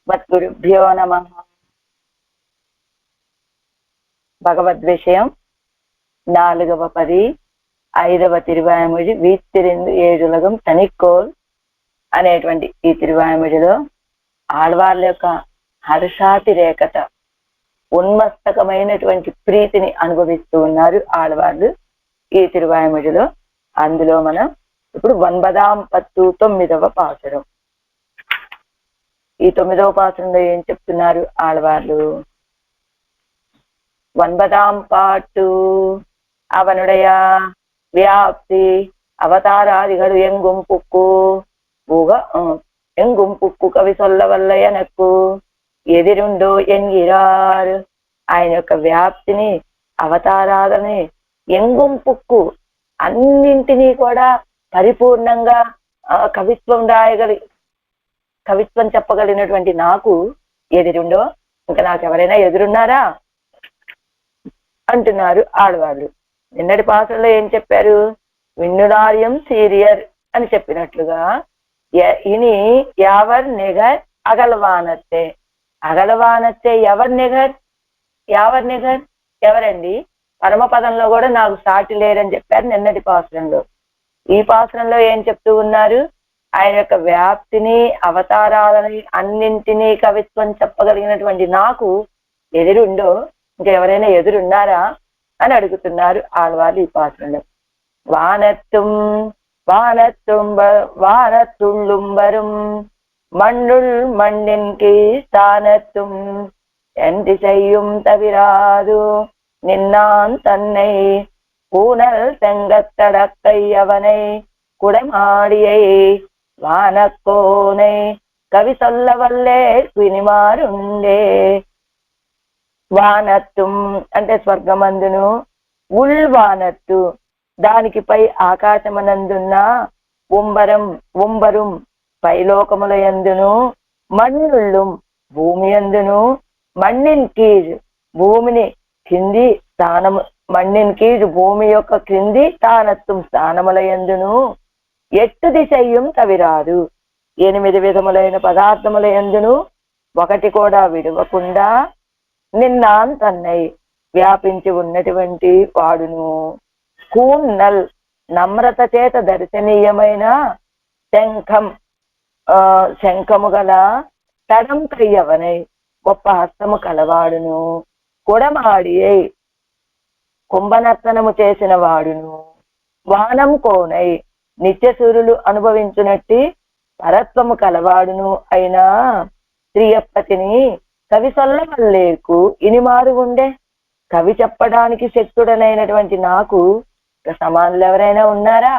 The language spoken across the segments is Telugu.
మద్గురుభ్యో నమః. భగవద్విషయం 4వ పది 5వ తిరువాయిమొഴി వీத்திருந்து ఏడులగం తనికోల్ అనేటువంటి ఈ తిరువాయిమొഴിలో ఆళ్వార్ల యొక్క హర్షాతిరేకత, ఉన్మస్తకమైనటువంటి ప్రీతిని అనుభవిస్తూ ఉన్నారు ఆళ్వార్లు ఈ తిరువాయిమొഴിలో. అందులో మనం ఇప్పుడు 9వ పాసురం. ఈ 9వ పాసురంలో ఏం చెప్తున్నారు ఆళ్వార్లు? 9వ పాటు அவனுடைய வியாப்தி அவதாராதிகள் எங்கும் புக்கு కవి సొల్లవల్ల ఎనక్కు ఎదిరుండో ఎంగిరారు. ఆయన యొక్క వ్యాప్తిని, అవతారాలని ఎంగుం పుక్కు అన్నింటినీ కూడా పరిపూర్ణంగా కవిత్వం చెప్పగలిగినటువంటి నాకు ఎదురుండో, ఇంకా నాకు ఎవరైనా ఎదురున్నారా అంటున్నారు ఆడవాళ్ళు. నిన్నటి పాసంలో ఏం చెప్పారు? విన్నులార్యం సీరియర్ అని చెప్పినట్లుగా ఇని ఎవర్ నిగర్ అగలవానత్తే. అగలవానత్తే ఎవర్ నిగర్ ఎవరండి? పరమపదంలో కూడా నాకు సాటి లేరని చెప్పారు నిన్నటి పాసురంలో. ఈ పాసురంలో ఏం చెప్తూ ఉన్నారు? ఆయన యొక్క వ్యాప్తిని, అవతారాలని అన్నింటినీ కవిత్వం చెప్పగలిగినటువంటి నాకు ఎదురుండో, ఇంకెవరైనా ఎదురున్నారా అని అడుగుతున్నారు ఆళ్వార్లు ఈ పాత్రలో. వానత్తుంబరుం మణ్ణుల్ మణ్ణిన్కి స్థానత్తుం ఎంటి செய்யும் தவிராது நின்னான் தன்னை பூனல் செங்கத்தடக்கையவனை குடமாடியை వానకోనై కవి సొల్లవల్లే వినిమారుండే. వానత్తుం అంటే స్వర్గమందును, ఉల్వానత్తు దానికి పై ఆకాశమనందున్న, ఉంబరుం పైలోకముల యందును, మణ్ణుళ్ళుం భూమి యందును, మణ్ణిన్ కీజ్ భూమిని కింది స్థానము, మణ్ణిన్ కీజ్ భూమి యొక్క క్రింది స్థానత్వం స్థానముల యందును, ఎట్టు దిశయ్యం తవిరాదు 8 విధములైన పదార్థముల యందును ఒకటి కూడా విడవకుండా నిన్నాన్ తన్నై వ్యాపించి ఉన్నటువంటి వాడును. కూన్నల్ నమ్రత చేత దర్శనీయమైన శంఖము గల తడం కయ్యవనై గొప్ప హస్తము కలవాడును. కుడమాడి కుంభనర్తనము చేసిన వాడును. వానం కోనై నిత్యసూరులు అనుభవించునట్టి పరత్వము కలవాడును అయినా శ్రీయప్పతిని కవి సొల్లవల్లేకు ఇనిమారు ఉండే. కవి చెప్పడానికి శక్తుడనైనటువంటి నాకు సమానులు ఎవరైనా ఉన్నారా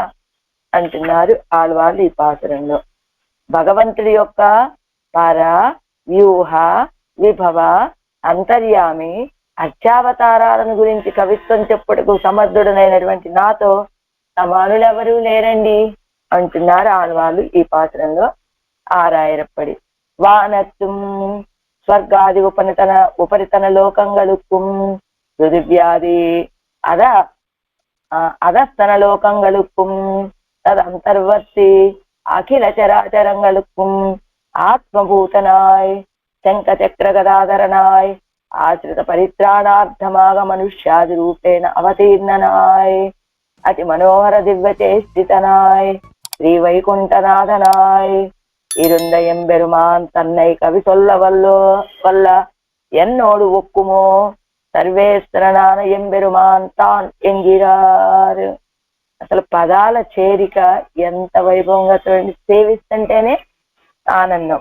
అంటున్నారు ఆళ్వార్లు ఈ పాసురంలో. భగవంతుడి యొక్క పర, వ్యూహ, విభవ, అంతర్యామి, అర్చావతారాలను గురించి కవిత్వం చెప్పుటకు సమర్థుడనైనటువంటి నాతో సమానులు ఎవరూ లేరండి అంటున్నారు ఆళ్వార్లు ఈ పాసురంలో ఆరాయరప్పడి. వానత్తుం స్వర్గాది ఉపరితన లోకంగళుక్కుం పృథివ్యాది అధస్తన లోకంగళుక్కుం తదంతర్వర్తి అఖిల చరాచరంగళుక్కుం ఆత్మభూతనాయ్ శంఖచక్ర గదాధరనాయ్ ఆశ్రిత పరిత్రాణార్థమాగ మనుష్యాది రూపేణ అవతీర్ణనాయ్ అతి మనోహర దివ్యచేష్టితనాయ్ శ్రీ వైకుంఠనాథనాయ్ இருந்த எம்பெருமான் தன்னை கவி சொல்ல வல்ல என்னோடு ஒக்குமோ సర్వేశ్వరనాన ఎంబెరుమాన్ తాన్ ఎంగిరారు. అసలు పదాల చేరిక ఎంత వైభవంగా సేవిస్తుంటేనే ఆనందం.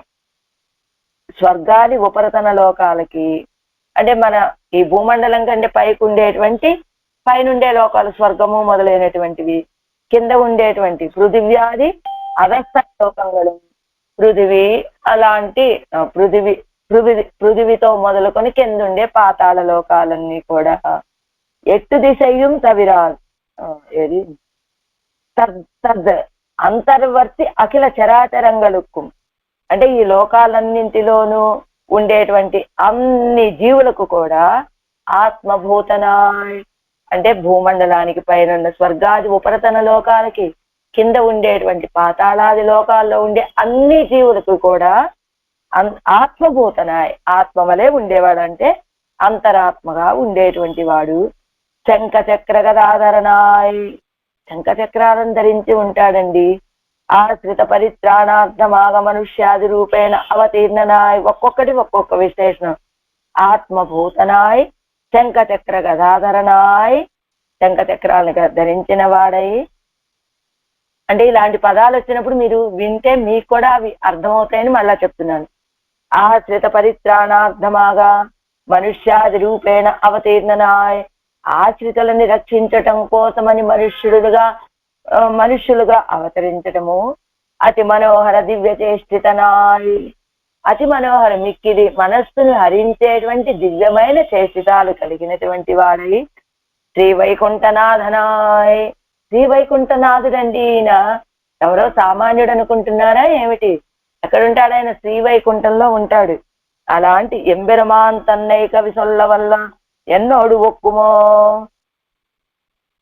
స్వర్గాది ఉపరితన లోకాలకి అంటే మన ఈ భూమండలం కంటే పైకి ఉండేటువంటి పైనుండే లోకాలు స్వర్గము మొదలైనటువంటివి, కింద ఉండేటువంటి పృథివ్యాది అధస్థ లోకంಗಳು, పృథివీ అలాంటి పృథివితో మొదలుకొని కింద ఉండే పాతాళ లోకాలన్నీ కూడా ఎట్టు దిశయ్యం తవిరాదు ఏది అంతర్వర్తి అఖిల చరాచరంగళుక్కు అంటే ఈ లోకాలన్నింటిలోనూ ఉండేటువంటి అన్ని జీవులకు కూడా ఆత్మభూతనాయ్ అంటే భూమండలానికి పైన స్వర్గాది ఉపరితన లోకాలకి కింద ఉండేటువంటి పాతాళాది లోకాల్లో ఉండే అన్ని జీవులకు కూడా ఆత్మభూతనాయ్, ఆత్మ వలె ఉండేవాడు అంటే అంతరాత్మగా ఉండేటువంటి వాడు. శంఖ చక్ర గదాధరనాయ్, శంఖ చక్రాలను ధరించి ఉంటాడండి. ఆశ్రిత పరిత్రాణార్థమాగ మనుష్యాది రూపేణ అవతీర్ణనాయ్, ఒక్కొక్కటి ఒక్కొక్క విశేషణం. ఆత్మభూతనాయ్, శంఖ చక్ర గదాధరనాయ్, శంఖ చక్రాలను ధరించిన వాడై. అంటే ఇలాంటి పదాలు వచ్చినప్పుడు మీరు వింటే మీకు కూడా అవి అర్థమవుతాయని మళ్ళా చెప్తున్నాను. ఆశ్రిత పరిత్రాణార్థమాగా మనుష్యాది రూపేణ అవతీర్ణనాయ్, ఆశ్రితులని రక్షించటం కోసమని మనుష్యులుగా అవతరించటము. అతి మనోహర దివ్య చేష్టితనాయ్, అతి మనోహర మిక్కిలి మనస్సును హరించేటువంటి దివ్యమైన చేష్టితాలు కలిగినటువంటి వాడై. శ్రీ వైకుంఠనాథనాయ్, శ్రీ వైకుంఠనాథుడండి. ఈయన ఎవరో సామాన్యుడు అనుకుంటున్నారా ఏమిటి? ఎక్కడుంటాడు ఆయన? శ్రీ వైకుంఠంలో ఉంటాడు. అలాంటి ఎంబెరమాన్ తన్నై కవి సొల్ల వల్ల ఎన్నోడు ఒక్కుమో,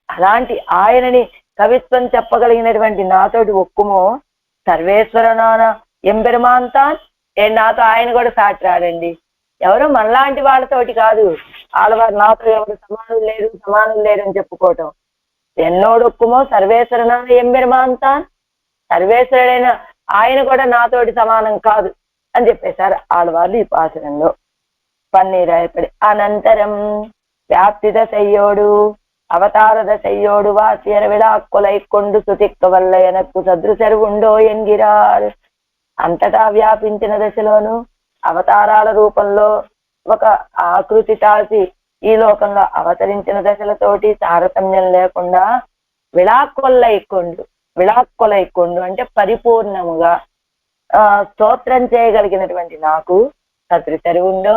అలాంటి ఆయనని కవిత్వం చెప్పగలిగినటువంటి నాతోటి ఒక్కుమో. సర్వేశ్వర నాన్న ఎంబెరమాంతాన్, నాతో ఆయన కూడా సాటి రాడండి. ఎవరో మనలాంటి వాళ్ళతోటి కాదు, వాళ్ళవారు నాతో ఎవరు సమానులు లేరు అని చెప్పుకోవటం. ఎన్నోడొక్కుమో సర్వేశ్వర నాన్న ఎంబెరమాంతాన్, సర్వేశ్వరుడైన ఆయన కూడా నాతోటి సమానం కాదు అని చెప్పేశారు ఆడవాళ్ళు ఈ పాసరంలో. పన్నీరాయపడి అనంతరం వ్యాప్తి దశయ్యోడు అవతార దశయ్యోడు వాసియర విడాక్కులైకొండు సుతిక్క వల్ల ఎనక్కు సదృశరువుండో ఎంగిరారు. అంతటా వ్యాపించిన దశలోను అవతారాల రూపంలో ఒక ఆకృతి తాల్చి ఈ లోకంలో అవతరించిన దశలతోటి తారతమ్యం లేకుండా విడాక్కులైకొండు అంటే పరిపూర్ణముగా స్తోత్రం చేయగలిగినటువంటి నాకు సదృశరువుండో,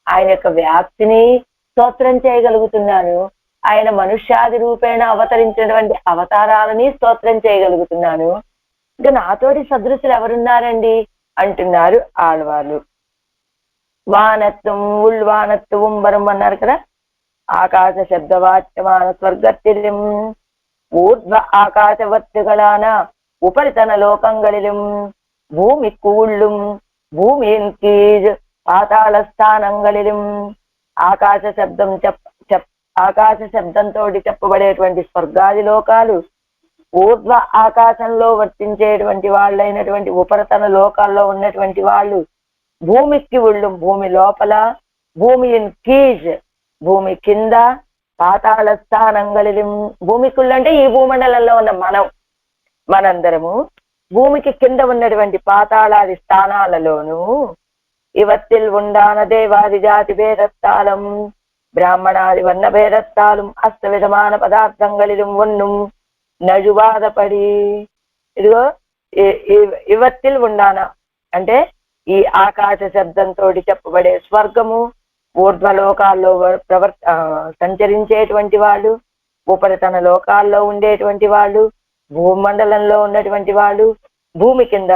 ఆయన యొక్క వ్యాప్తిని స్తోత్రం చేయగలుగుతున్నాను. ఆయన మనుష్యాది రూపేణ అవతరించినటువంటి అవతారాలని స్తోత్రం చేయగలుగుతున్నాను. ఇంకా నాతోటి సదృశులు ఎవరున్నారండి అంటున్నారు ఆళ్వార్లు. వానత్వం ఉల్వానత్తు ఉంబరం అన్నారు కదా. ఆకాశ శబ్దవాచ్యమాన స్వర్గత్తిరిం ఊర్ధ్వ ఆకాశవత్తుగళాన ఉపరితన లోకంగళిലും భూమిக்கு உள்ளும் భూమిயின் కీజ్ పాతాళ స్థానంగళిലും. ఆకాశ శబ్దంతో చెప్పబడేటువంటి స్వర్గాది లోకాలు, ఊర్ధ్వ ఆకాశంలో వర్తించేటువంటి వాళ్ళైనటువంటి ఉపరితన లోకాల్లో ఉన్నటువంటి వాళ్ళు, భూమికి ఉళ్ళుం భూమి లోపల, భూమిயின் కీజ్ భూమి కింద, పాతాళ స్థానంగళిലും భూమికుళ్ళు అంటే ఈ భూమండలంలో ఉన్న మనందరము, భూమికి కింద ఉన్నటువంటి పాతాళాది స్థానాలలోనూ ఇవత్తిల్ ఉండాన దేవాది జాతి భేదస్థాలం బ్రాహ్మణాది వర్ణ భేదస్థాలం అస్త విధమాన పదార్థంగళిലും ఒన్నుం నజువాదపడి. ఇదిగో ఇవత్తిల్ ఉండాన అంటే ఈ ఆకాశ శబ్దంతో చెప్పబడే స్వర్గము, ఊర్ధ్వలోకాల్లో సంచరించేటువంటి వాళ్ళు, ఉపరితన లోకాల్లో ఉండేటువంటి వాళ్ళు, భూమండలంలో ఉన్నటువంటి వాళ్ళు, భూమి కింద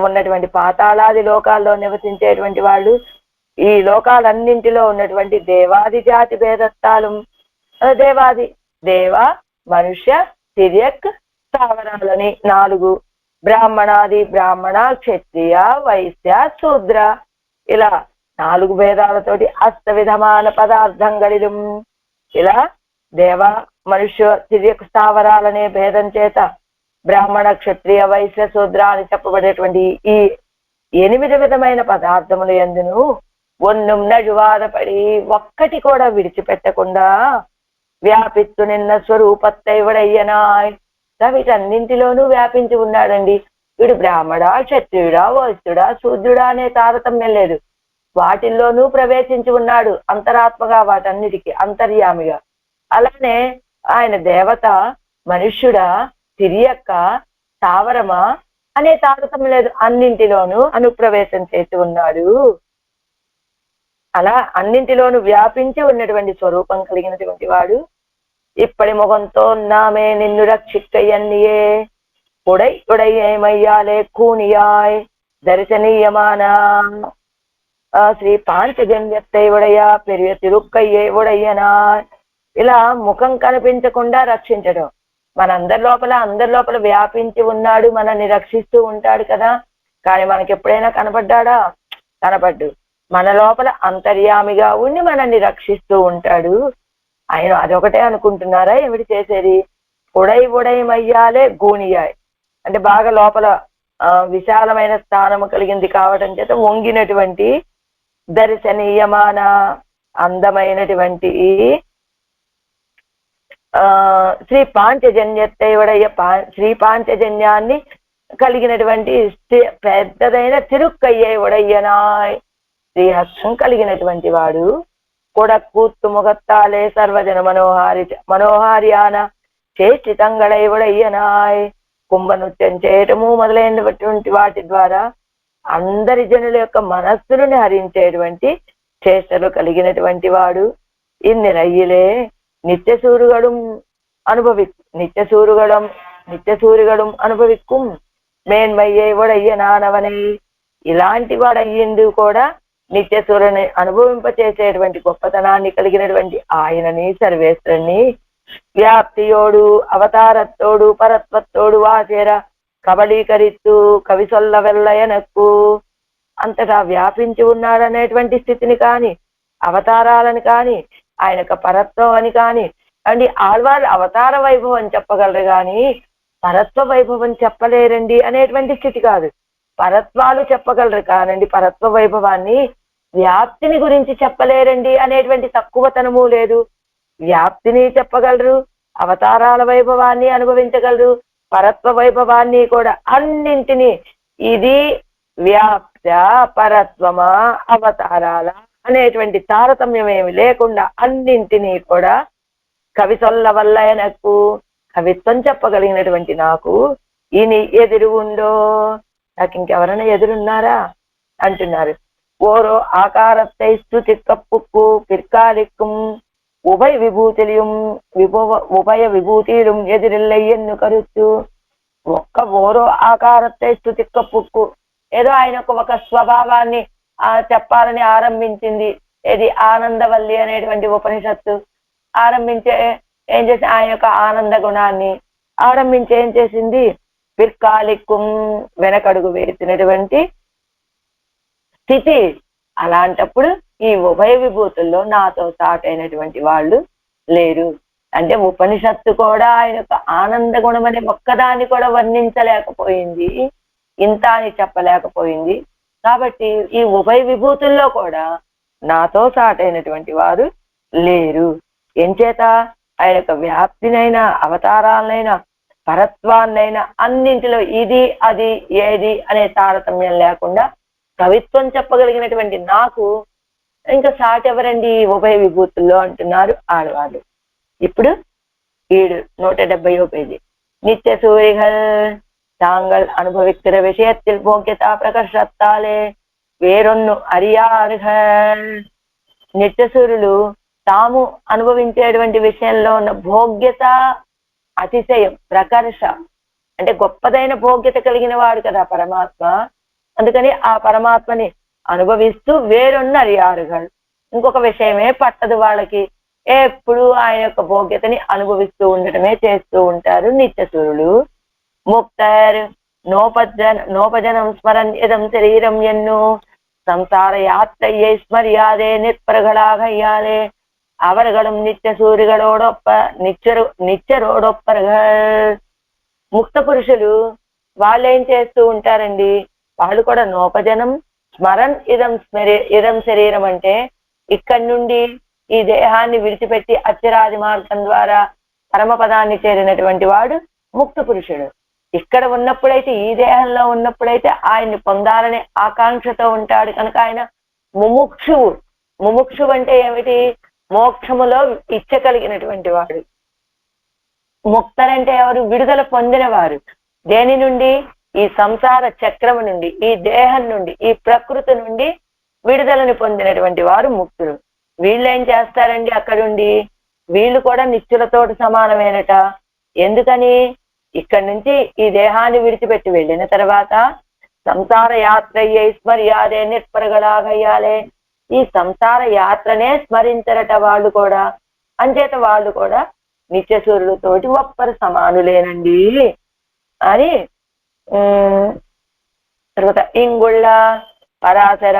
ఉన్నటువంటి పాతాళాది లోకాల్లో నివసించేటువంటి వాళ్ళు, ఈ లోకాలన్నింటిలో ఉన్నటువంటి దేవాది జాతి భేదస్థాలు, దేవ మనుష్య తిర్యక్ స్థావరాలని 4, బ్రాహ్మణాది బ్రాహ్మణ క్షత్రియ వైశ్య శూద్ర, ఇలా 4 భేదాలతోటి అస్త విధమాన పదార్థంగళిലും. ఇలా దేవ మనుష్య తిర్యక్ స్థావరాలనే భేదం చేత బ్రాహ్మణ క్షత్రియ వైశ్య శూద్ర అని చెప్పబడేటువంటి ఈ 8 విధమైన పదార్థములు యందును ఒన్నుం నజువాదపడి ఒక్కటి కూడా విడిచిపెట్టకుండా వ్యాపిత్తు నిన్న స్వరూపత్తైవడయ్యనాయ్, వీటన్నింటిలోనూ వ్యాపించి ఉన్నాడండి. వీడు బ్రాహ్మడా క్షత్రియుడా వైశ్యుడా శూద్రుడా అనే తారతమ్యం లేదు, వాటిల్లోనూ ప్రవేశించి ఉన్నాడు అంతరాత్మగా, వాటన్నిటికీ అంతర్యామిగా. అలానే ఆయన దేవత మనుష్యుడా తిరియక్క స్థావరమా అనే తారతమ్యం లేదు, అన్నింటిలోనూ అనుప్రవేశం చేసి ఉన్నాడు. అలా అన్నింటిలోనూ వ్యాపించి ఉన్నటువంటి స్వరూపం కలిగినటువంటి వాడు. ఇప్పటి ముఖంతో నామే నిన్ను రక్షిక్కయ్యన్నియే ఉడయ్యేమయ్యాలే కూనియాయ్ దర్శనీయమానా శ్రీ పాంచజన్యత్తై ఉడయా పెరియ తిరుక్కయ్యే ఉడయ్యనా. ఇలా ముఖం కనిపించకుండా రక్షించడం, అందరి లోపల వ్యాపించి ఉన్నాడు, మనల్ని రక్షిస్తూ ఉంటాడు కదా. కానీ మనకి ఎప్పుడైనా కనపడ్డాడా? కనపడ్డు. మన లోపల అంతర్యామిగా ఉండి మనల్ని రక్షిస్తూ ఉంటాడు. ఆయన అదొకటే అనుకుంటున్నారా ఏమిటి చేసేది? ఉడైమయ్యాలే గూనియాయ్ అంటే బాగా లోపల విశాలమైన స్థానము కలిగింది కావటం చేత వంగినటువంటి దర్శనీయమాన అందమైనటువంటి శ్రీ పాంచజన్యత్తైవడయ్య శ్రీ పాంచజన్యాన్ని కలిగినటువంటి పెద్దదైన తిరుక్కయ్యేవడయ్యనాయ్ శ్రీహర్షం కలిగినటువంటి వాడు కూడా కూత్తు ముఖత్తాలే సర్వజన మనోహార్యాన చేష్టితంగళైవడయ్యనాయ్ కుంభనృత్యం చేయటము మొదలైనటువంటి వాటి ద్వారా అందరి జనుల యొక్క మనస్సులను హరించేటువంటి చేష్టలు కలిగినటువంటి వాడు. ఇన్ని రయ్యిలే నిత్యసూరుగడం నిత్యసూరుగడం అనుభవిక్కుం మేన్మయ్యేవడయ్య నానవనే ఇలాంటి వాడు అయ్యింది కూడా నిత్యసూరుని అనుభవింపచేసేటువంటి గొప్పతనాన్ని కలిగినటువంటి ఆయనని సర్వేశ్వరుని వ్యాప్తియోడు అవతారత్తోడు పరత్వత్తోడు వాచేర కబలీకరిత్తు కవిసొల్ల వెల్లయనక్కు అంతటా వ్యాపించి ఉన్నాడనేటువంటి స్థితిని కాని అవతారాలని కాని ఆయన యొక్క పరత్వం అని కాని అండి ఆళ్వారు అవతార వైభవం చెప్పగలరు కానీ పరత్వ వైభవం చెప్పలేరండి అనేటువంటి స్థితి కాదు. పరత్వాలు చెప్పగలరు కానండి పరత్వ వైభవాన్ని వ్యాప్తిని గురించి చెప్పలేరండి అనేటువంటి తక్కువతనము లేదు. వ్యాప్తిని చెప్పగలరు, అవతారాల వైభవాన్ని అనుభవించగలరు, పరత్వ వైభవాన్ని కూడా అన్నింటినీ ఇది వ్యాప్త పరత్వమా అవతారాల అనేటువంటి తారతమ్యం ఏమి లేకుండా అన్నింటినీ కూడా కవిసొల్ల వల్లయనకు కవిత్వం చెప్పగలిగినటువంటి నాకు ఈయన ఎదురు ఉండో నాకు ఇంకెవరైనా ఎదురున్నారా అంటున్నారు. ఓరో ఆకారத்தை స్తుతిక్కప్పుక్కు పిర్కాలిక్కుం ఉభయ విభూతిలియం ఉభయ విభూతిலும் ఎదిరిల్లయ్యన్ను కరుచు ఒక్క ఓరో ఆకారத்தை స్తుతిక్కప్పుక్కు ఏదో ఆయన ఒక స్వభావాన్ని చెప్పాలని ఆరంభించింది. ఏది ఆనందవల్లి అనేటువంటి ఉపనిషత్తు ఆరంభించే ఏం చేసి ఆయన యొక్క ఆనంద గుణాన్ని ఆరంభించి ఏం చేసింది పిర్కాలిక్కుం వెనకడుగు వేసినటువంటి స్థితి. అలాంటప్పుడు ఈ ఉభయ విభూతుల్లో నాతో సాటైనటువంటి వాళ్ళు లేరు. అంటే ఉపనిషత్తు కూడా ఆయన యొక్క ఆనంద గుణం అనే ఒక్కదాన్ని కూడా వర్ణించలేకపోయింది, ఇంత అని చెప్పలేకపోయింది. కాబట్టి ఈ ఉభయ విభూతుల్లో కూడా నాతో సాటైనటువంటి వారు లేరు. ఎంచేత ఆయన యొక్క వ్యాప్తినైనా అవతారాలనైనా పరత్వాన్నైనా అన్నింటిలో ఇది అది ఏది అనే తారతమ్యం లేకుండా కవిత్వం చెప్పగలిగినటువంటి నాకు ఇంకా సాటి ఎవరండి ఉభయ విభూతుల్లో అంటున్నారు ఆడవాళ్ళు. ఇప్పుడు 170వ పేజీ. నిత్య సూరిகள் தாங்கள் அனுபவிக்கிற விஷயத்தில் போக்கியதா பிரகர்ஷத்தாலே వేరొన్ను అరియార్హల్. నిత్యసూరులు తాము అనుభవించేటువంటి విషయంలో ఉన్న భోగ్యత అతిశయం ప్రకర్ష అంటే గొప్పదైన భోగ్యత కలిగిన వాడు కదా పరమాత్మ. అందుకని ఆ పరమాత్మని అనుభవిస్తూ వేరొన్న అరియారుగల్ ఇంకొక విషయమే పట్టదు వాళ్ళకి. ఎప్పుడు ఆయన యొక్క భోగ్యతని అనుభవిస్తూ ఉండటమే చేస్తూ ఉంటారు నిత్యసూరులు. ముక్తర్ నోపజనం స్మరన్ ఇదం శరీరం ఎన్ను సంసార యాత్రయ్యే స్మర్యాదే நிற்பர்களாகையாலே அவர்களும் నిత్యరోడొప్పர்கள். ముక్త పురుషులు వాళ్ళు ఏం చేస్తూ ఉంటారండి, వాళ్ళు కూడా నోపజనం స్మరన్ ఇదం శరీరం అంటే ఇక్కడి నుండి ఈ దేహాన్ని విడిచిపెట్టి అచ్చిరాది మార్గం ద్వారా పరమపదాన్ని చేరినటువంటి వాడు ముక్త పురుషుడు. ఇక్కడ ఉన్నప్పుడైతే ఈ దేహంలో ఉన్నప్పుడైతే ఆయన్ని పొందాలనే ఆకాంక్షతో ఉంటాడు కనుక ఆయన ముముక్షువు. ముముక్షువు అంటే ఏమిటి, మోక్షములో ఇచ్చ కలిగినటువంటి వాడు. ముక్తరంటే ఎవరు, విడుదల పొందిన వారు. దేని నుండి, ఈ సంసార చక్రము నుండి, ఈ దేహం నుండి, ఈ ప్రకృతి నుండి విడుదలని పొందినటువంటి వారు ముక్తులు. వీళ్ళు ఏం చేస్తారండి అక్కడుండి, వీళ్ళు కూడా నిత్యులతోటి సమానమేనట. ఎందుకని, ఇక్కడి నుంచి ఈ దేహాన్ని విడిచిపెట్టి వెళ్ళిన తర్వాత సంసార యాత్ర స్మర్యాదే నిற்பరగలాగయ్యాలే ఈ సంసార యాత్రనే స్మరించరట వాళ్ళు కూడా. అంచేత వాళ్ళు కూడా నిత్యసూరులతోటి ఒప్పరు సమానులేనండి అని. తర్వాత ఇంగుళ్ళ പരാശര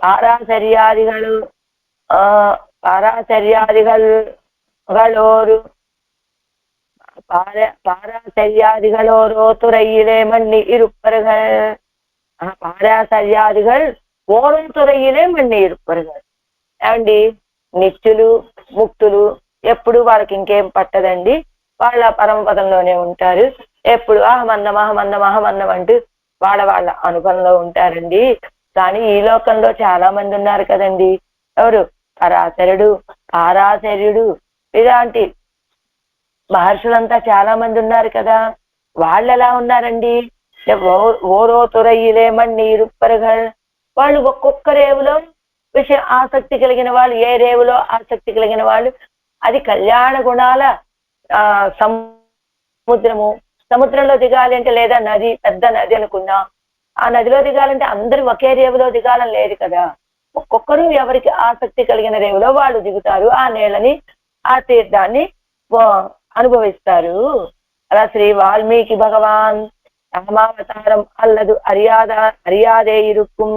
പാരാശര്യാദികള് പാരാശര്യാദികളോരു പാരാശര്യാദികളോരോ തുറയിലെ മണ്ണി ഇരുപ്പറുകൾ. ആ പാരാశర్యాదిകൾ ఓరో తురయిలే మళ్ళీ ఇరుపరుగా. ఏమండి, నిత్యులు ముక్తులు ఎప్పుడు వాళ్ళకి ఇంకేం పట్టదండి, వాళ్ళ పరమపదంలోనే ఉంటారు. ఎప్పుడు అహమన్నం అహమన్నం అహమన్నం అంటూ వాళ్ళ అనుభవంలో ఉంటారండి. కానీ ఈ లోకంలో చాలా మంది ఉన్నారు కదండి. ఎవరు? పరాశరుడు, పారాశర్యుడు, ఇలాంటి మహర్షులంతా చాలా మంది ఉన్నారు కదా. వాళ్ళు ఎలా ఉన్నారండి? ఓరో తురయిలే మళ్ళీ ఇరుపరుగా. వాళ్ళు ఒక్కొక్క రేవులో విషయ ఆసక్తి కలిగిన వాళ్ళు, ఏ రేవులో ఆసక్తి కలిగిన వాళ్ళు. అది కళ్యాణ గుణాల సముద్రంలో దిగాలి అంటే, లేదా నది, పెద్ద నది అనుకున్నా, ఆ నదిలో దిగాలంటే అందరూ ఒకే రేవులో దిగాలని లేదు కదా. ఒక్కొక్కరు ఎవరికి ఆసక్తి కలిగిన రేవులో వాళ్ళు దిగుతారు, ఆ నేలని, ఆ తీర్థాన్ని అనుభవిస్తారు. అలా శ్రీ వాల్మీకి భగవాన్ రామావతారం అల్లదు అరియాదే ఇరుక్కుం.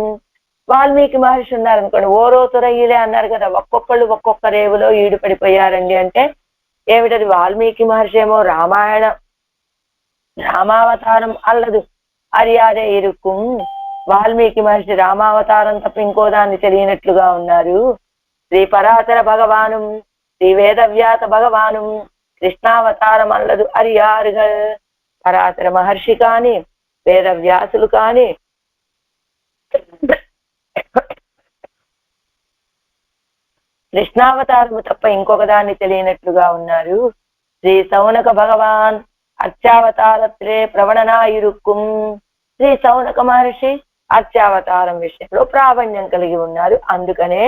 వాల్మీకి మహర్షి ఉన్నారనుకోండి, ఓరో తురయిలే అన్నారు కదా, ఒక్కొక్కళ్ళు ఒక్కొక్క రేవులో ఈడుపడిపోయారండి. అంటే ఏమిటది? వాల్మీకి మహర్షి ఏమో రామావతారం అల్లదు అరియాదే ఇరుక్కుం. వాల్మీకి మహర్షి రామావతారం తప్ప ఇంకో దాన్ని తెలియనట్లుగా ఉన్నారు. శ్రీ పరాశర భగవాను, శ్రీ వేదవ్యాస భగవాను కృష్ణావతారం అల్లదు అరియారుగల్. పరాశర మహర్షి కాని, వేదవ్యాసులు కాని కృష్ణావతారము తప్ప ఇంకొక దాన్ని తెలియనట్లుగా ఉన్నారు. శ్రీ సౌనక భగవాన్ అర్చావతారత్రే ప్రవణనాయురుక్కుం. శ్రీ సౌనక మహర్షి అర్చావతారం విషయంలో ప్రావణ్యం కలిగి ఉన్నారు. అందుకనే